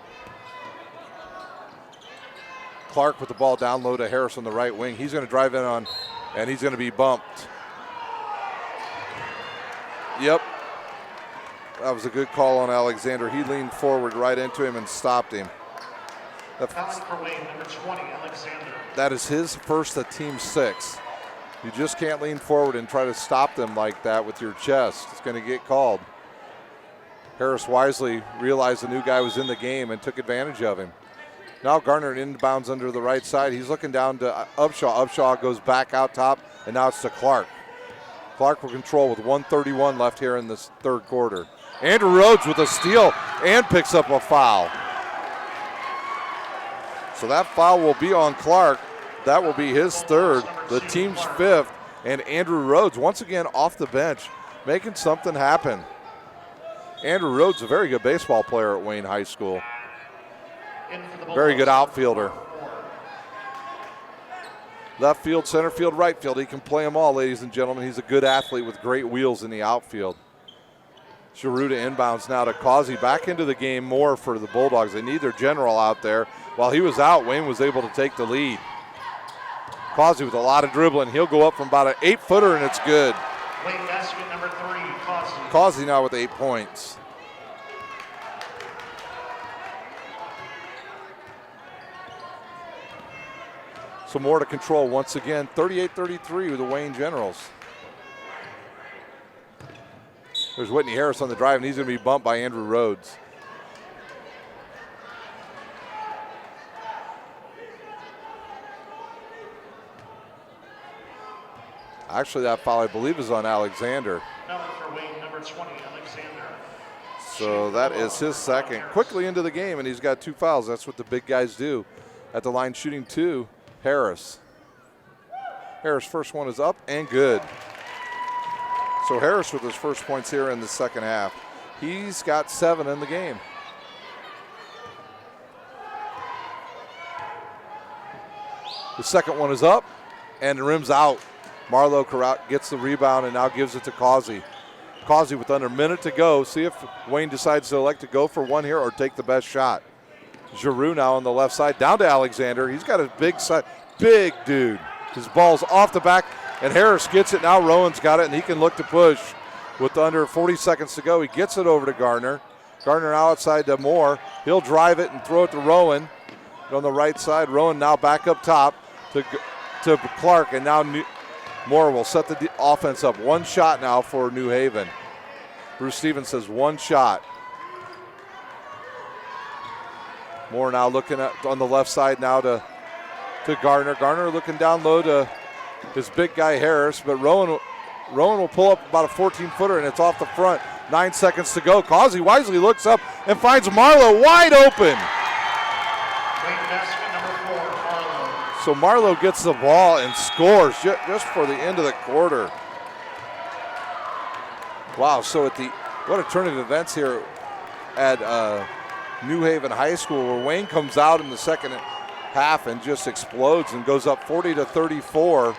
Clark with the ball down low to Harris on the right wing. He's going to drive in on, and he's going to be bumped. Yep. That was a good call on Alexander. He leaned forward right into him and stopped him. Fouling for Wayne, number 20, Alexander. That is his first of team 6. You just can't lean forward and try to stop them like that with your chest. It's going to get called. Harris wisely realized the new guy was in the game and took advantage of him. Now Garner inbounds under the right side. He's looking down to Upshaw. Upshaw goes back out top, and now it's to Clark. Clark will control with 1:31 left here in this third quarter. Andrew Rhodes with a steal and picks up a foul. So that foul will be on Clark. That will be his third, the team's 5th, and Andrew Rhodes once again off the bench, making something happen. Andrew Rhodes, a very good baseball player at Wayne High School. Very good outfielder. Left field, center field, right field. He can play them all, ladies and gentlemen. He's a good athlete with great wheels in the outfield. Giroux to inbounds now to Causey. Back into the game more for the Bulldogs. They need their general out there. While he was out, Wayne was able to take the lead. Causey with a lot of dribbling. He'll go up from about an 8-footer, and it's good. Wayne basket number 3, Causey. Causey now with 8 points. So more to control once again. 38-33 with the Wayne Generals. There's Whitney Harris on the drive, and he's going to be bumped by Andrew Rhodes. Actually, that foul, I believe, is on Alexander. Fouling for Wayne, number 20, Alexander. So that is his second. Quickly into the game, and he's got 2 fouls. That's what the big guys do. At the line shooting 2, Harris. Harris' first one is up and good. So Harris with his first points here in the second half. He's got 7 in the game. The second one is up and the rim's out. Marlowe gets the rebound and now gives it to Causey. Causey with under a minute to go. See if Wayne decides to elect to go for one here or take the best shot. Giroux now on the left side, down to Alexander. He's got a big side, big dude. His ball's off the back, and Harris gets it. Now Rowan's got it, and he can look to push. With under 40 seconds to go, he gets it over to Garner. Garner now outside to Moore. He'll drive it and throw it to Rowan. On the right side, Rowan now back up top to Clark, and now Moore will set the offense up. One shot now for New Haven. Bruce Stevens says one shot. Moore now looking at on the left side now to Garner. Garner looking down low to his big guy Harris, but Rowan will pull up about a 14-footer, and it's off the front. 9 seconds to go. Causey wisely looks up and finds Marlowe wide open. So Marlowe gets the ball and scores just for the end of the quarter. Wow, so what a turn of events here at New Haven High School, where Wayne comes out in the second half and just explodes and goes up 40-34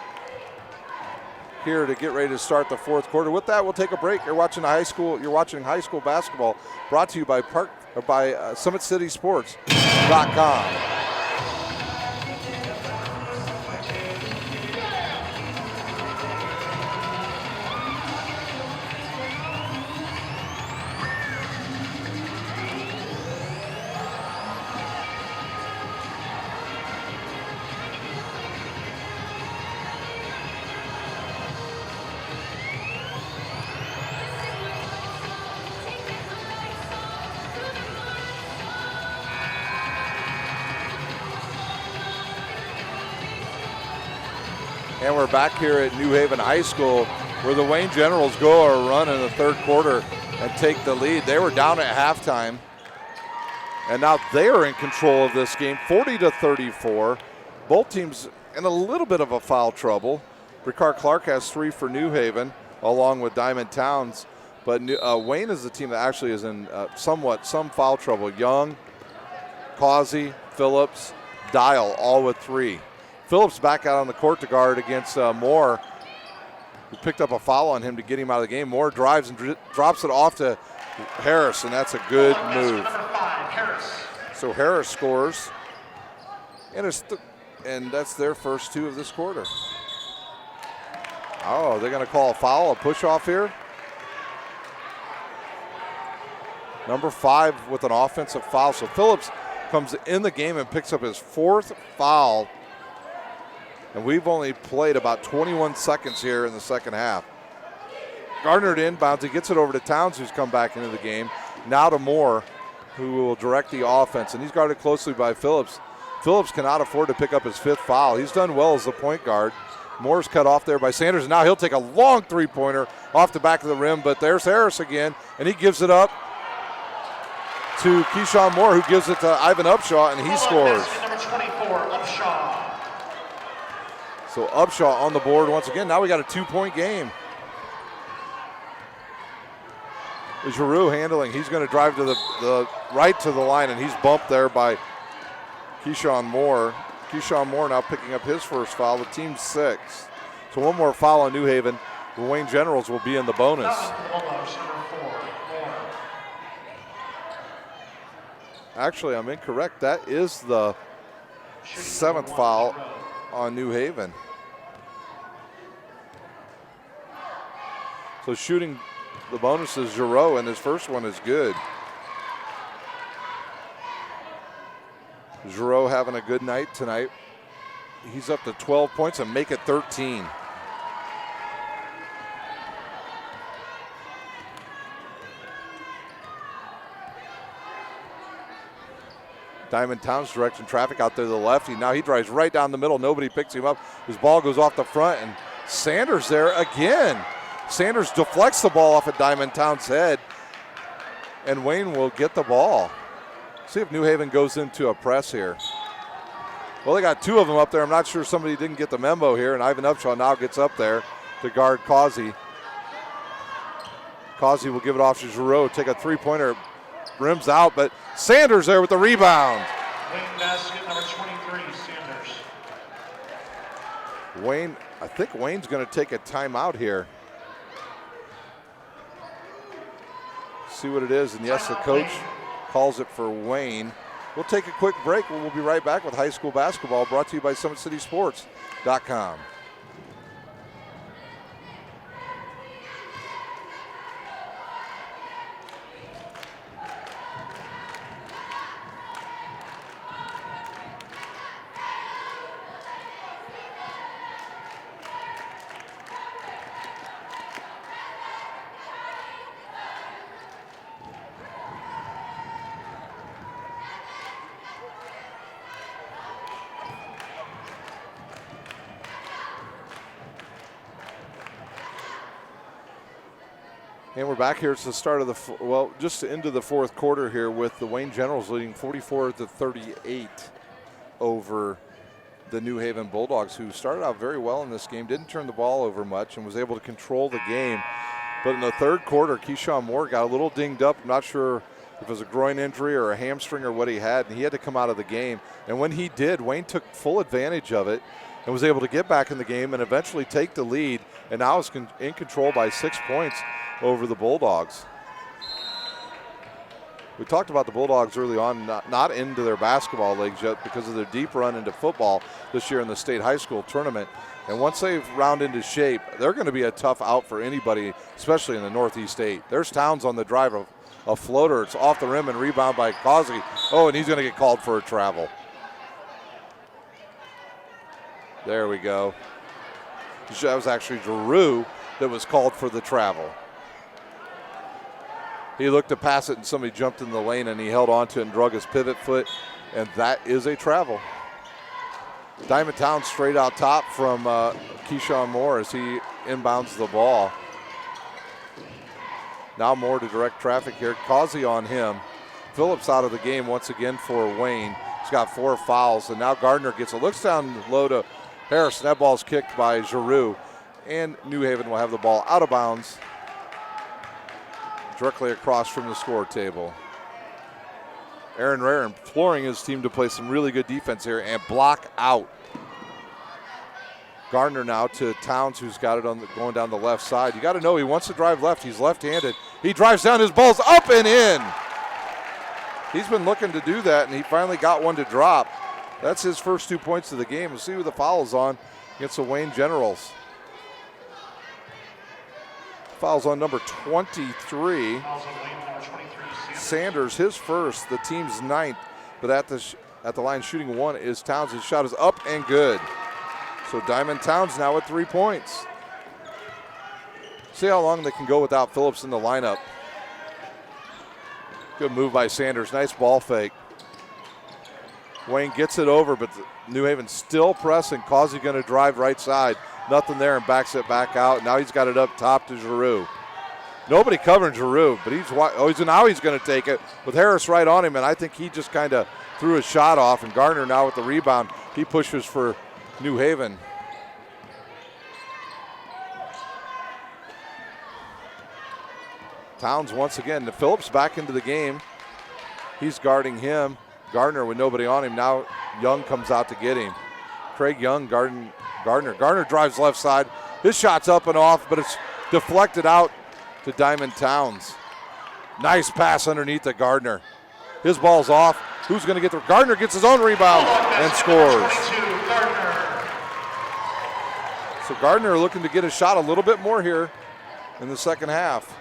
here to get ready to start the fourth quarter. With that, we'll take a break. You're watching high school basketball, brought to you by SummitCitySports.com. And we're back here at New Haven High School, where the Wayne Generals go a run in the third quarter and take the lead. They were down at halftime, and now they are in control of this game, 40-34. Both teams in a little bit of a foul trouble. Ricard Clark has 3 for New Haven, along with Diamond Towns. But Wayne is the team that actually is in some foul trouble. Young, Causey, Phillips, Dial, all with 3. Phillips back out on the court to guard against Moore, who picked up a foul on him to get him out of the game. Moore drives and drops it off to Harris, and that's a good move. Number 5, Harris. So Harris scores, and that's their first 2 of this quarter. Oh, they're going to call a foul, a push-off here. Number 5 with an offensive foul. So Phillips comes in the game and picks up his 4th foul. And we've only played about 21 seconds here in the second half. Gardner inbounds. He gets it over to Towns, who's come back into the game. Now to Moore, who will direct the offense. And he's guarded closely by Phillips. Phillips cannot afford to pick up his 5th foul. He's done well as the point guard. Moore's cut off there by Sanders. And now he'll take a long three-pointer off the back of the rim. But there's Harris again, and he gives it up to Keyshawn Moore, who gives it to Ivan Upshaw, and he scores. Number 24, Upshaw. So Upshaw on the board once again. Now we got a 2-point game. Giroux handling. He's going to drive to the right to the line, and he's bumped there by Keyshawn Moore. Keyshawn Moore now picking up his first foul, the team's 6. So one more foul on New Haven. The Wayne Generals will be in the bonus. Actually, I'm incorrect. That is the 7th foul on New Haven. So shooting the bonus is Giroux, and his first one is good. Giroux having a good night tonight. He's up to 12 points and make it 13. Diamond Towns directing traffic out there to the left. Now he drives right down the middle. Nobody picks him up. His ball goes off the front, and Sanders there again. Sanders deflects the ball off of Diamond Towns' head, and Wayne will get the ball. See if New Haven goes into a press here. Well, they got 2 of them up there. I'm not sure somebody didn't get the memo here, and Ivan Upshaw now gets up there to guard Causey. Causey will give it off to Giroux, take a three-pointer, rims out, but Sanders there with the rebound. Wayne basket number 23, Sanders. Wayne, I think Wayne's going to take a timeout here. See what it is, and yes, the coach calls it for Wayne. We'll take a quick break. We'll be right back with high school basketball, brought to you by SummitCitySports.com. And we're back here. It's the start of the, just into the 4th quarter here with the Wayne Generals leading 44-38 over the New Haven Bulldogs, who started out very well in this game, didn't turn the ball over much, and was able to control the game. But in the 3rd quarter, Keyshawn Moore got a little dinged up. I'm not sure if it was a groin injury or a hamstring or what he had, and he had to come out of the game. And when he did, Wayne took full advantage of it and was able to get back in the game and eventually take the lead, and now is in control by 6 points over the Bulldogs. We talked about the Bulldogs early on, not into their basketball leagues yet because of their deep run into football this year in the state high school tournament. And once they round into shape, they're going to be a tough out for anybody, especially in the Northeast 8. There's Towns on the drive of a floater. It's off the rim and rebound by Causey. Oh, and he's going to get called for a travel. There we go. That was actually Giroux that was called for the travel. He looked to pass it, and somebody jumped in the lane, and he held on to it and drug his pivot foot, and that is a travel. Diamond Towns straight out top from Keyshawn Moore as he inbounds the ball. Now Moore to direct traffic here. Causey on him. Phillips out of the game once again for Wayne. He's got 4 fouls, and now Gardner gets it. Looks down low to Harris, and that ball's kicked by Giroux. And New Haven will have the ball out of bounds directly across from the score table. Aaron Rare imploring his team to play some really good defense here and block out. Gardner now to Towns, who's got it going down the left side. You got to know he wants to drive left. He's left-handed. He drives down. His ball's up and in. He's been looking to do that, and he finally got one to drop. That's his first 2 points of the game. We'll see who the foul is on against the Wayne Generals. Foul's on number 23. Sanders, his first, the team's 9th, but at the line shooting one is Towns. His shot is up and good. So Diamond Towns now with 3 points. See how long they can go without Phillips in the lineup. Good move by Sanders. Nice ball fake. Wayne gets it over, but New Haven still pressing. Causey going to drive right side. Nothing there and backs it back out. Now he's got it up top to Giroux. Nobody covering Giroux, but now he's going to take it with Harris right on him, and I think he just kind of threw his shot off, and Gardner now with the rebound. He pushes for New Haven. Towns once again. Phillips back into the game. He's guarding him. Gardner with nobody on him. Now Young comes out to get him. Craig Young guarding Gardner. Gardner drives left side. His shot's up and off, but it's deflected out to Diamond Towns. Nice pass underneath to Gardner. His ball's off. Who's going to get there? Gardner gets his own rebound and scores. So Gardner looking to get a shot a little bit more here in the second half.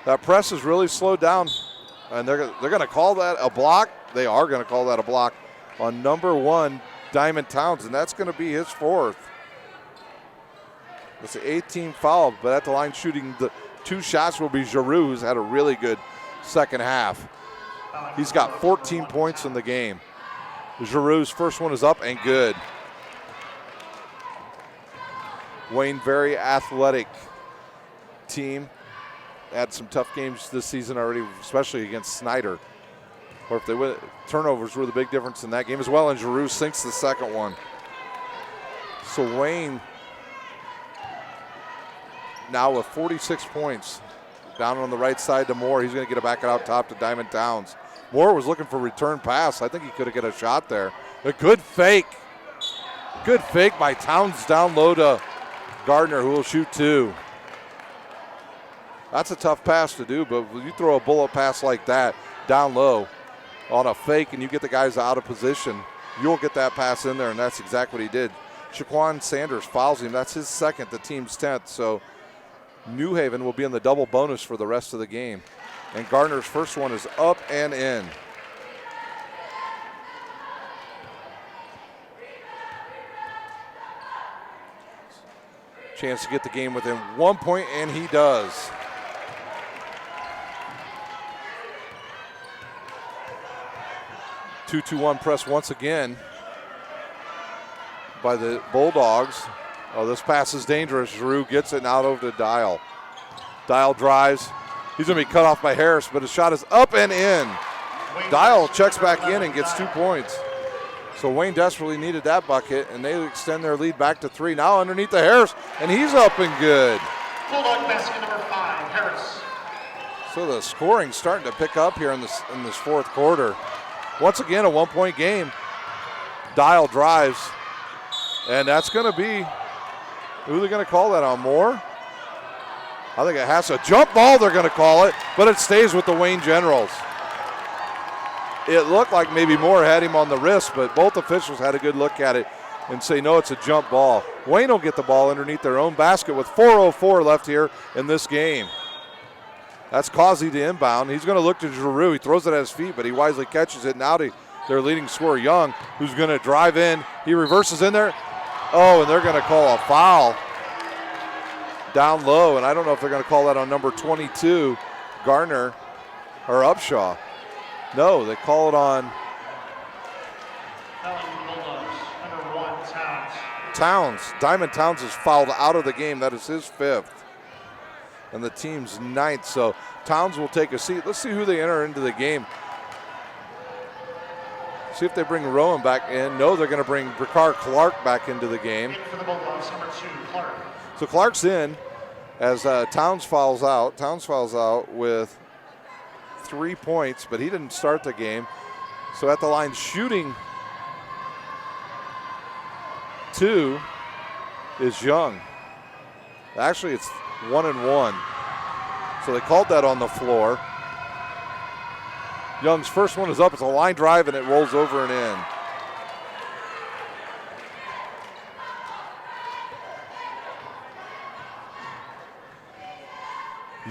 That press is really slowed down, and they're going to call that a block. They are going to call that a block on number 1, Diamond Towns, and that's going to be his 4th. It's the 18th foul, but at the line shooting the 2 shots will be Giroux, who's had a really good second half. He's got 14 points in the game. Giroux's first one is up and good. Wayne, very athletic team. Had some tough games this season already, especially against Snyder. Or if they win, turnovers were the big difference in that game as well, and Giroux sinks the second one. So Wayne now with 46 points. Down on the right side to Moore. He's going to get it back out top to Diamond Towns. Moore was looking for a return pass. I think he could have got a shot there. A good fake. Good fake by Towns down low to Gardner, who will shoot 2. That's a tough pass to do, but when you throw a bullet pass like that down low on a fake and you get the guys out of position, you'll get that pass in there, and that's exactly what he did. Shaquan Sanders fouls him. That's his second, the team's 10th. So New Haven will be in the double bonus for the rest of the game. And Gardner's first one is up and in. Chance to get the game within 1 point, and he does. Two-2-1 press once again by the Bulldogs. Oh, this pass is dangerous. Giroux gets it and out over to Dial. Dial drives. He's going to be cut off by Harris, but his shot is up and in. Dial checks back in and gets 2 points. So Wayne desperately needed that bucket, and they extend their lead back to 3. Now underneath the Harris, and he's up and good. Bulldog basket number 5, Harris. So the scoring's starting to pick up here in this fourth quarter. Once again, a 1 point game. Dial drives, and that's going to be, who are they going to call that on? Moore? I think it has a jump ball, they're going to call it, but it stays with the Wayne Generals. It looked like maybe Moore had him on the wrist, but both officials had a good look at it and say, no, it's a jump ball. Wayne will get the ball underneath their own basket with 4:04 left here in this game. That's Causey to inbound. He's going to look to Giroux. He throws it at his feet, but he wisely catches it. Now to their leading scorer, Young, who's going to drive in. He reverses in there. Oh, and they're going to call a foul down low, and I don't know if they're going to call that on number 22, Gardner, or Upshaw. No, they call it on Number 1, Towns. Towns. Diamond Towns is fouled out of the game. That is his 5th. And the team's 9th. So Towns will take a seat. Let's see who they enter into the game. See if they bring Rowan back in. No, they're going to bring Bricard Clark back into the game. For the Bulldogs, number 2, Clark. So Clark's in as Towns fouls out. Towns fouls out with 3 points, but he didn't start the game. So at the line shooting 2 is Young. Actually, it's 1 and 1. So they called that on the floor. Young's first one is up. It's a line drive, and it rolls over and in.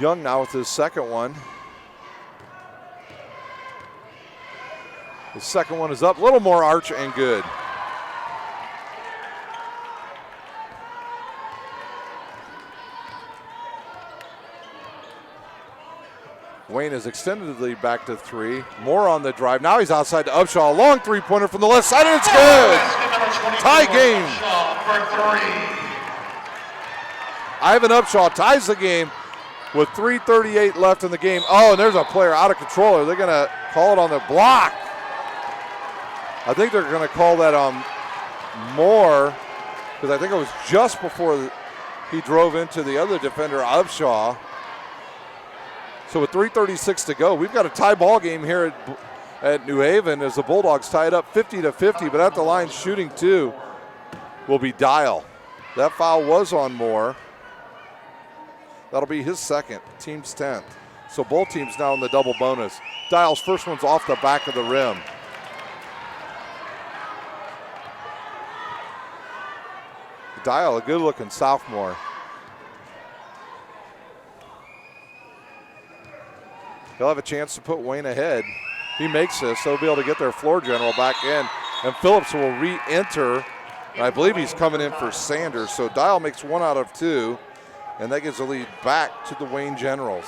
Young now with his second one. His second one is up. A little more arch and good. Wayne has extended the lead back to 3. More on the drive. Now he's outside to Upshaw. A long three-pointer from the left side, and it's good. Tie game. Ivan Upshaw ties the game with 3:38 left in the game. Oh, and there's a player out of control. Are they going to call it on the block? I think they're going to call that on Moore, because I think it was just before he drove into the other defender, Upshaw. So with 3:36 to go, we've got a tie ball game here at New Haven as the Bulldogs tie it up 50-50, but at the line shooting 2 will be Dial. That foul was on Moore. That'll be his second, team's 10th. So both teams now in the double bonus. Dial's first one's off the back of the rim. Dial, a good-looking sophomore. They'll have a chance to put Wayne ahead. He makes this, so they'll be able to get their floor general back in. And Phillips will re-enter. And I believe he's coming in for Sanders. So Dial makes 1 out of 2, and that gives the lead back to the Wayne Generals.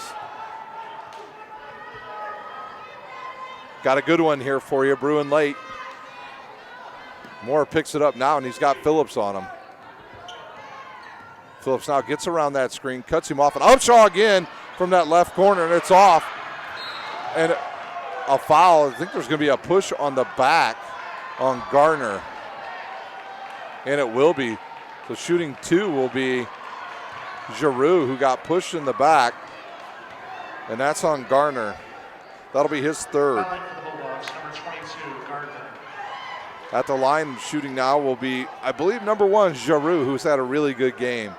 Got a good one here for you, Bruin late. Moore picks it up now, and he's got Phillips on him. Phillips now gets around that screen, cuts him off, and Upshaw again from that left corner, and it's off. And a foul. I think there's going to be a push on the back on Garner. And it will be. So shooting 2 will be Giroux, who got pushed in the back. And that's on Garner. That'll be his third. At the line shooting now will be, I believe, number 1, Giroux, who's had a really good game.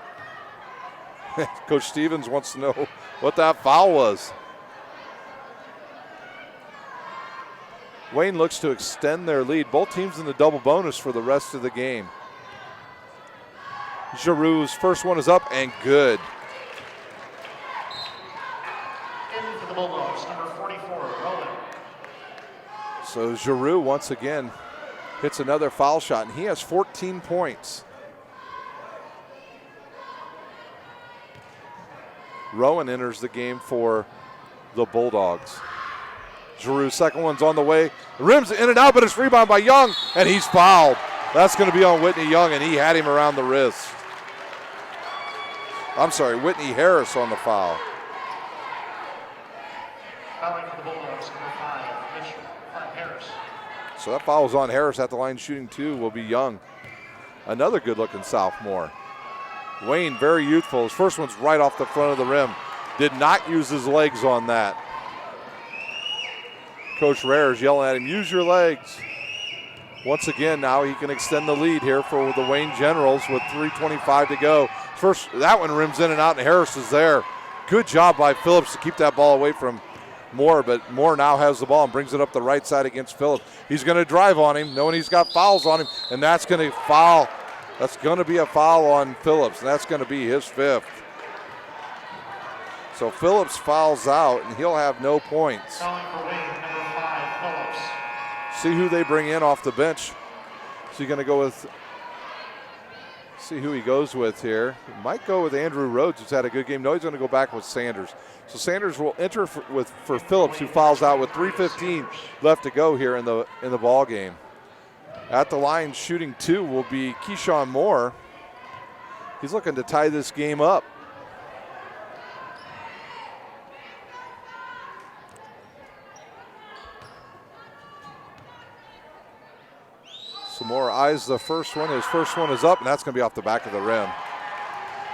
Coach Stevens wants to know what that foul was. Wayne looks to extend their lead. Both teams in the double bonus for the rest of the game. Giroux's first one is up and good. In for the Bulldogs, number 44, Rowan. So Giroux once again hits another foul shot, and he has 14 points. Rowan enters the game for the Bulldogs. Giroux's second one's on the way. Rims in and out, but it's rebounded by Young, and he's fouled. That's going to be on Whitney Young, and he had him around the wrist. I'm sorry, Whitney Harris on the foul. Fouling for the Bulldogs, number 5, Mitchell Harris. So that foul is on Harris. At the line shooting 2 will be Young. Another good-looking sophomore. Wayne, very youthful. His first one's right off the front of the rim. Did not use his legs on that. Coach Rare's yelling at him, use your legs. Once again, now he can extend the lead here for the Wayne Generals with 3:25 to go. First, that one rims in and out, and Harris is there. Good job by Phillips to keep that ball away from Moore, but Moore now has the ball and brings it up the right side against Phillips. He's going to drive on him, knowing he's got fouls on him, and that's going to foul. That's going to be a foul on Phillips, and that's going to be his 5th. So Phillips fouls out, and he'll have no points. Fouling for Wayne, number 5, Phillips. See who they bring in off the bench. Is he going to go with, see who he goes with here. He might go with Andrew Rhodes, who's had a good game. No, he's going to go back with Sanders. So Sanders will enter for Phillips, who fouls out with 3:15 left to go here in the ball game. At the line shooting 2 will be Keyshawn Moore. He's looking to tie this game up. So Moore eyes the first one. His first one is up, and that's going to be off the back of the rim.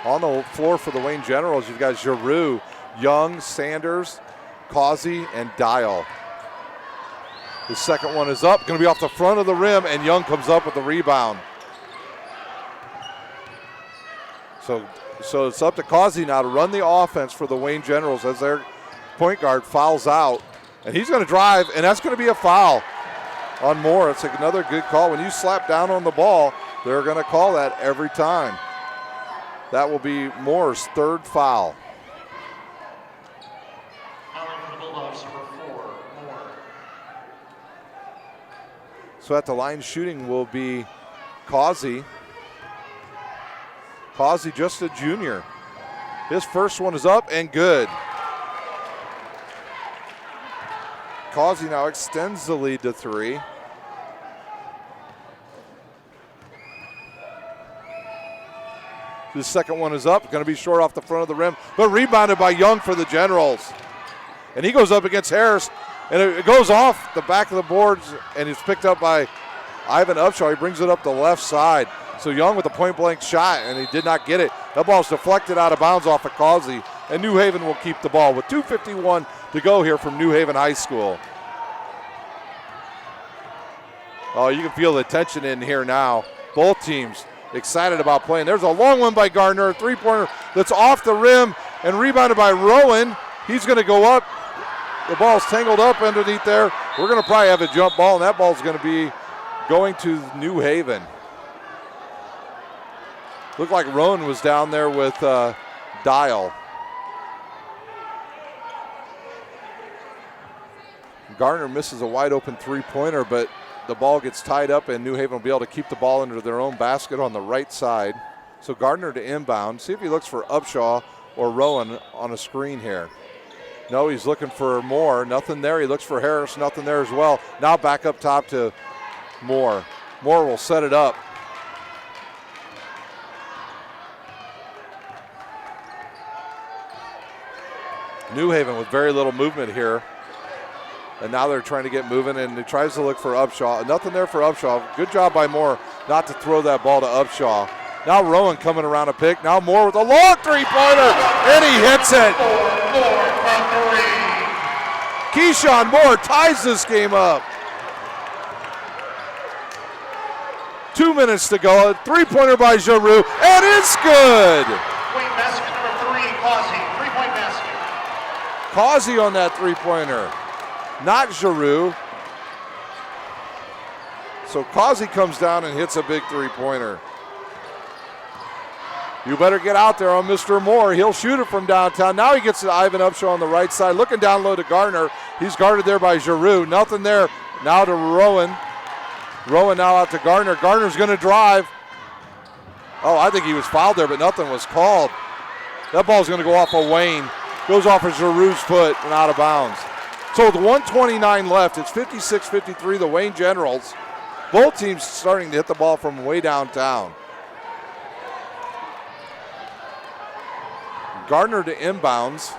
On the floor for the Wayne Generals, you've got Giroux, Young, Sanders, Causey and Dial. The second one is up, going to be off the front of the rim, and Young comes up with the rebound. So it's up to Causey now to run the offense for the Wayne Generals as their point guard fouls out. And he's going to drive, and that's going to be a foul on Moore. It's another good call. When you slap down on the ball, they're going to call that every time. That will be Moore's third foul. Fouling for the Bulldogs, number 4, Moore. So at the line shooting will be Causey. Causey, just a junior. His first one is up and good. Causey now extends the lead to 3. The second one is up, going to be short off the front of the rim, but rebounded by Young for the Generals. And he goes up against Harris, and it goes off the back of the boards, and it's picked up by Ivan Upshaw. He brings it up the left side. So Young with a point-blank shot, and he did not get it. That ball's deflected out of bounds off of Causey, and New Haven will keep the ball with 2:51 to go here from New Haven High School. Oh, you can feel the tension in here now. Both teams excited about playing. There's a long one by Gardner, a three-pointer that's off the rim and rebounded by Rowan. He's going to go up. The ball's tangled up underneath there. We're going to probably have a jump ball, and that ball's going to be going to New Haven. Looked like Rowan was down there with Dial. Gardner misses a wide open three-pointer, but the ball gets tied up, and New Haven will be able to keep the ball under their own basket on the right side. So Gardner to inbound. See if he looks for Upshaw or Rowan on a screen here. No, he's looking for Moore. Nothing there. He looks for Harris. Nothing there as well. Now back up top to Moore. Moore will set it up. New Haven with very little movement here. And now they're trying to get moving, and he tries to look for Upshaw. Nothing there for Upshaw. Good job by Moore not to throw that ball to Upshaw. Now Rowan coming around a pick. Now Moore with a long three-pointer, and he hits it. Keyshawn Moore ties this game up. 2 minutes to go. A three-pointer by Giroux, and it's good. Point basket number 3, Causey. 3-point basket. Causey on that three-pointer, not Giroux. So Causey comes down and hits a big three-pointer. You better get out there on Mr. Moore. He'll shoot it from downtown. Now he gets to Ivan Upshaw on the right side. Looking down low to Gardner. He's guarded there by Giroux. Nothing there. Now to Rowan. Rowan now out to Gardner. Gardner's going to drive. Oh, I think he was fouled there, but nothing was called. That ball's going to go off of Wayne. Goes off of Giroux's foot and out of bounds. So with 1:29 left, it's 56-53, the Wayne Generals. Both teams starting to hit the ball from way downtown. Gardner to inbounds.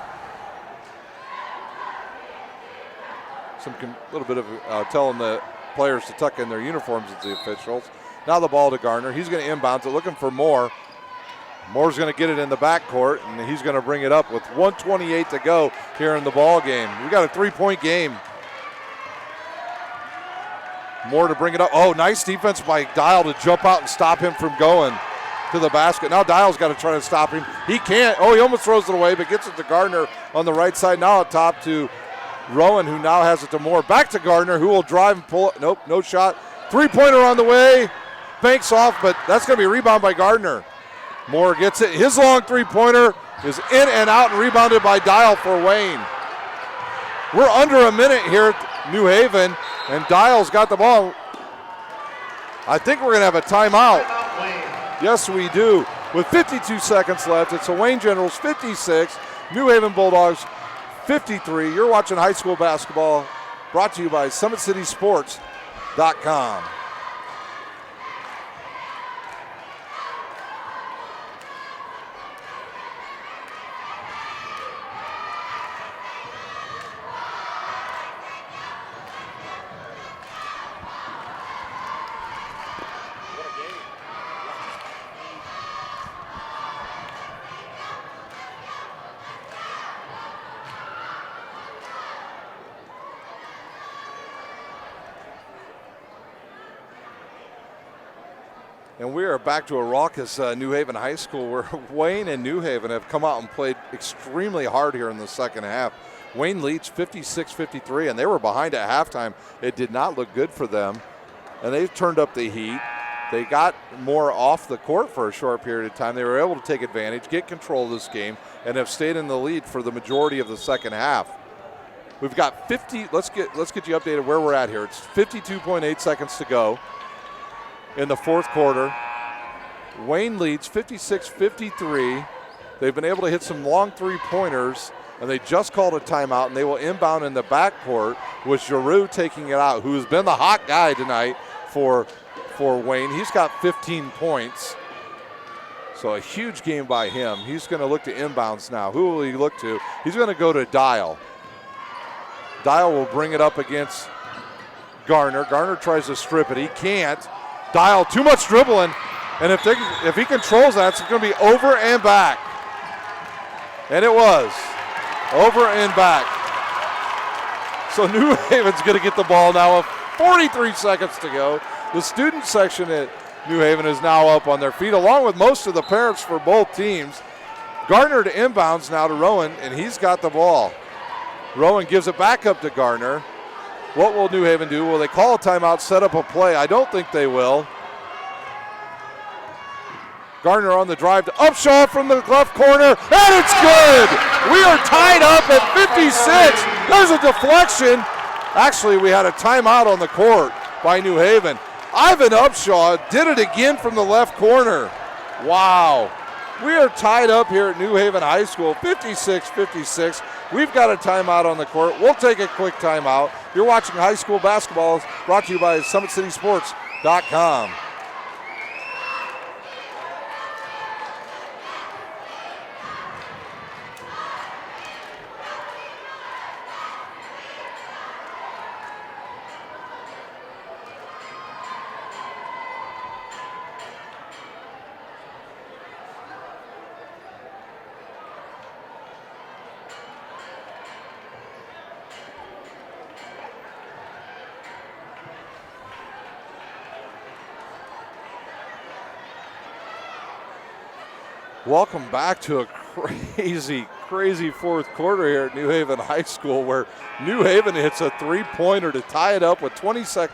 A little bit of telling the players to tuck in their uniforms as the officials. Now the ball to Gardner. He's going to inbounds it, looking for Moore. Moore's going to get it in the backcourt, and he's going to bring it up with 1:28 to go here in the ball game. We got a three-point game. Moore to bring it up. Oh, nice defense by Dial to jump out and stop him from going to the basket. Now Dial's got to try to stop him. He can't. Oh, he almost throws it away, but gets it to Gardner on the right side. Now up top to Rowan, who now has it to Moore. Back to Gardner, who will drive and pull it. Nope, no shot. Three-pointer on the way. Banks off, but that's going to be a rebound by Gardner. Moore gets it. His long three-pointer is in and out and rebounded by Dial for Wayne. We're under a minute here at New Haven, and Dial's got the ball. I think we're going to have a timeout. Yes, we do. With 52 seconds left, it's the Wayne Generals 56, New Haven Bulldogs 53. You're watching high school basketball, brought to you by SummitCitySports.com. And we are back to a raucous New Haven High School where Wayne and New Haven have come out and played extremely hard here in the second half. Wayne leads 56-53, and they were behind at halftime. It did not look good for them, and they've turned up the heat. They got more off the court for a short period of time. They were able to take advantage, get control of this game, and have stayed in the lead for the majority of the second half. We've got 50. Let's get you updated where we're at here. It's 52.8 seconds to go in the fourth quarter. Wayne leads 56-53. They've been able to hit some long three-pointers, and they just called a timeout, and they will inbound in the backcourt with Giroux taking it out, who has been the hot guy tonight for Wayne. He's got 15 points. So a huge game by him. He's going to look to inbounds now. Who will he look to? He's going to go to Dial. Dial will bring it up against Garner. Garner tries to strip it. He can't. Dial, too much dribbling. And if he controls that, it's going to be over and back. And it was. Over and back. So New Haven's going to get the ball now with 43 seconds to go. The student section at New Haven is now up on their feet, along with most of the parents for both teams. Garner to inbounds now to Rowan, and he's got the ball. Rowan gives it back up to Garner. What will New Haven do? Will they call a timeout, set up a play? I don't think they will. Garner on the drive to Upshaw from the left corner, and it's good! We are tied up at 56. There's a deflection. Actually, we had a timeout on the court by New Haven. Ivan Upshaw did it again from the left corner. Wow. We are tied up here at New Haven High School, 56-56. We've got a timeout on the court. We'll take a quick timeout. You're watching high school basketball, brought to you by SummitCitySports.com. Welcome back to a crazy fourth quarter here at New Haven High School, where New Haven hits a three-pointer to tie it up with 26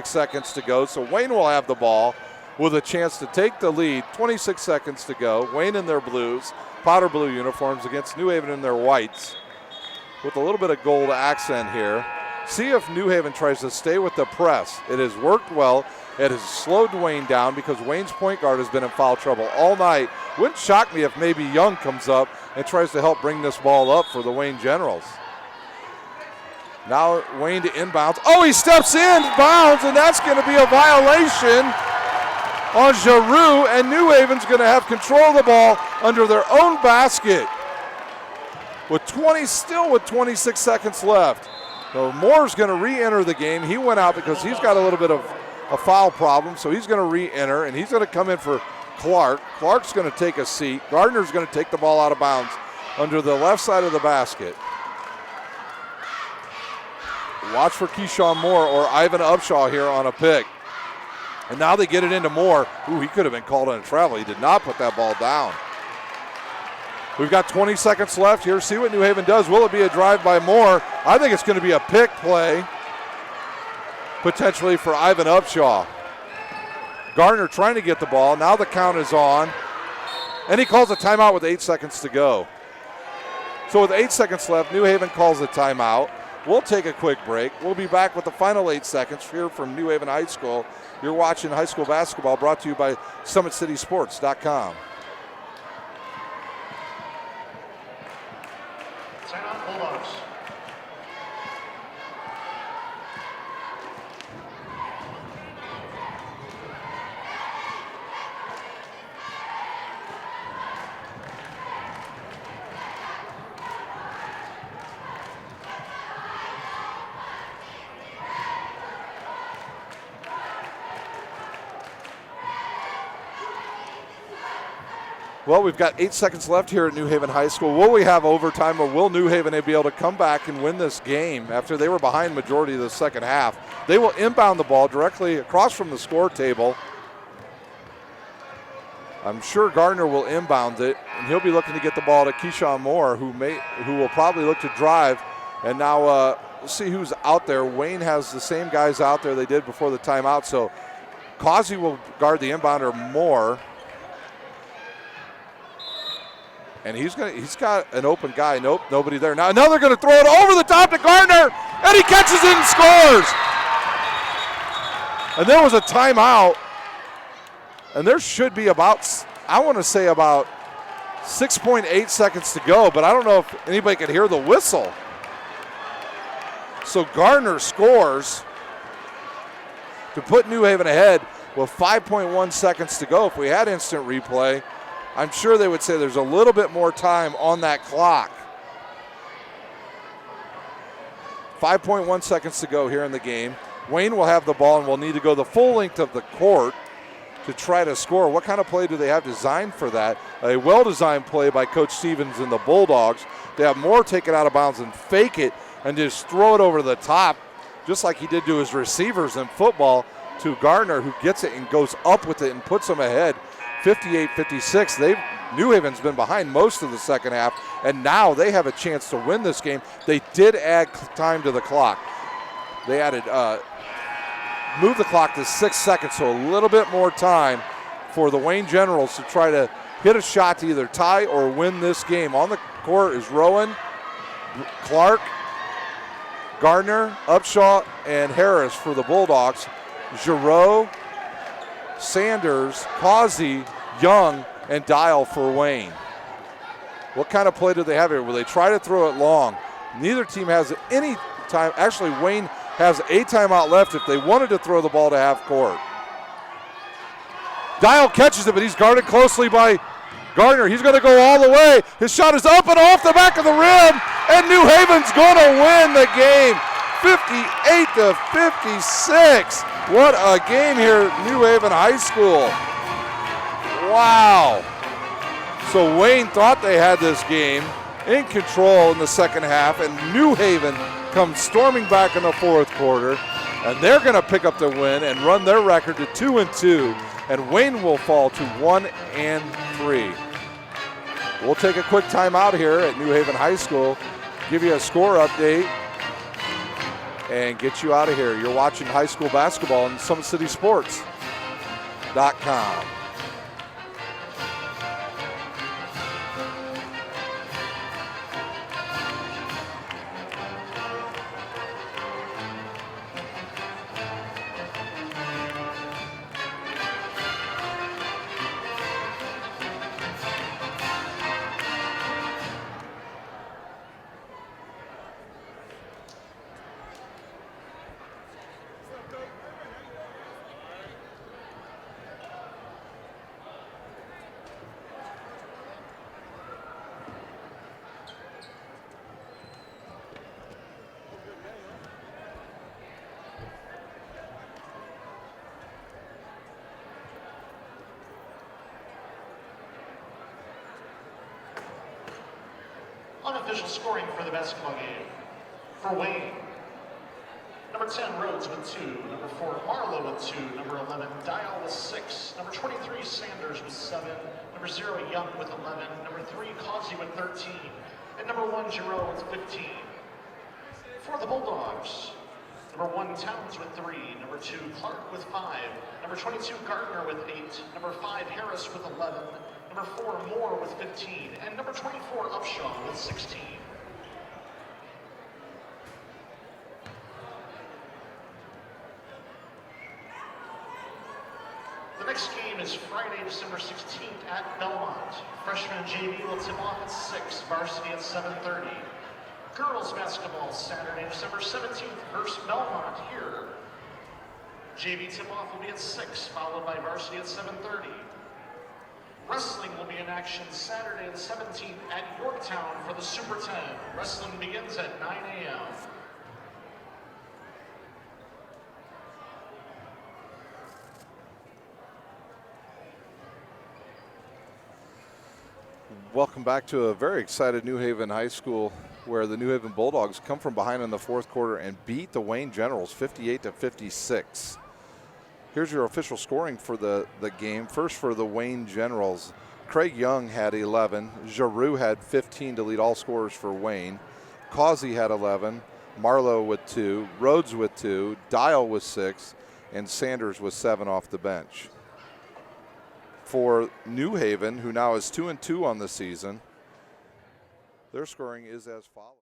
seconds to go. So Wayne will have the ball with a chance to take the lead. 26 seconds to go. Wayne in their blues, powder blue uniforms against New Haven in their whites with a little bit of gold accent here. See if New Haven tries to stay with the press. It has worked well. It has slowed Wayne down because Wayne's point guard has been in foul trouble all night. Wouldn't shock me if maybe Young comes up and tries to help bring this ball up for the Wayne Generals. Now Wayne to inbounds. Oh, he steps in, bounds, and that's going to be a violation on Giroux, and New Haven's going to have control of the ball under their own basket with 26 seconds left. So Moore's going to re-enter the game. He went out because he's got a little bit of a foul problem, so he's going to re-enter, and he's going to come in for Clark. Clark's going to take a seat. Gardner's going to take the ball out of bounds under the left side of the basket. Watch for Keyshawn Moore or Ivan Upshaw here on a pick. And now they get it into Moore. Ooh, he could have been called on a travel. He did not put that ball down. We've got 20 seconds left here. See what New Haven does. Will it be a drive by Moore? I think it's going to be a pick play, potentially for Ivan Upshaw. Garner trying to get the ball. Now the count is on. And he calls a timeout with 8 seconds to go. So with 8 seconds left, New Haven calls a timeout. We'll take a quick break. We'll be back with the final 8 seconds here from New Haven High School. You're watching high school basketball brought to you by SummitCitySports.com. Timeout, Bulldogs. Well, we've got 8 seconds left here at New Haven High School. Will we have overtime, or will New Haven be able to come back and win this game after they were behind majority of the second half? They will inbound the ball directly across from the score table. I'm sure Gardner will inbound it, and he'll be looking to get the ball to Keyshawn Moore, who will probably look to drive. And now we'll see who's out there. Wayne has the same guys out there they did before the timeout, so Causey will guard the inbounder Moore. And he's got an open guy. Nope, nobody there. Now they're going to throw it over the top to Gardner, and he catches it and scores. And there was a timeout, and there should be about 6.8 seconds to go, but I don't know if anybody could hear the whistle. So Gardner scores to put New Haven ahead with 5.1 seconds to go. If we had instant replay, I'm sure they would say there's a little bit more time on that clock. 5.1 seconds to go here in the game. Wayne will have the ball and will need to go the full length of the court to try to score. What kind of play do they have designed for that? A well-designed play by Coach Stevens and the Bulldogs. They have Moore take it out of bounds and fake it and just throw it over the top, just like he did to his receivers in football, to Gardner, who gets it and goes up with it and puts them ahead 58-56. New Haven's been behind most of the second half, and now they have a chance to win this game. They did add time to the clock. They added, moved the clock to 6 seconds, so a little bit more time for the Wayne Generals to try to hit a shot to either tie or win this game. On the court is Rowan, Clark, Gardner, Upshaw, and Harris for the Bulldogs. Giroux, Sanders, Causey, Young, and Dial for Wayne. What kind of play do they have here? Will they try to throw it long? Neither team has any time. Actually, Wayne has a timeout left if they wanted to throw the ball to half court. Dial catches it, but he's guarded closely by Gardner. He's going to go all the way. His shot is up and off the back of the rim, and New Haven's going to win the game 58-56. What a game here at New Haven High School. Wow. So Wayne thought they had this game in control in the second half, and New Haven comes storming back in the fourth quarter, and they're going to pick up the win and run their record to 2-2, and Wayne will fall to 1-3. We'll take a quick timeout here at New Haven High School, give you a score update, and get you out of here. You're watching high school basketball on SummitCitySports.com. Unofficial scoring for the basketball game. For Wayne, number 10, Rhodes with 2. Number 4, Marlowe with 2. Number 11, Dial with 6. Number 23, Sanders with 7. Number 0, Young with 11. Number 3, Causey with 13. And number 1, Giroux with 15. For the Bulldogs, number 1, Towns with 3. Number 2, Clark with 5. Number 22, Gardner with 8. Number 5, Harris with 11. Number 4, Moore with 15. And number 24, Upshaw with 16. The next game is Friday, December 16th at Belmont. Freshman JV will tip off at 6, varsity at 7:30. Girls basketball Saturday, December 17th versus Belmont here. JV tip-off will be at 6, followed by varsity at 7:30. Wrestling will be in action Saturday the 17th at Yorktown for the Super 10. Wrestling begins at 9 a.m. Welcome back to a very excited New Haven High School, where the New Haven Bulldogs come from behind in the fourth quarter and beat the Wayne Generals 58-56. Here's your official scoring for the game. First for the Wayne Generals, Craig Young had 11. Giroux had 15 to lead all scorers for Wayne. Causey had 11. Marlowe with 2. Rhodes with 2. Dial with 6. And Sanders with 7 off the bench. For New Haven, who now is 2-2 on the season, their scoring is as follows.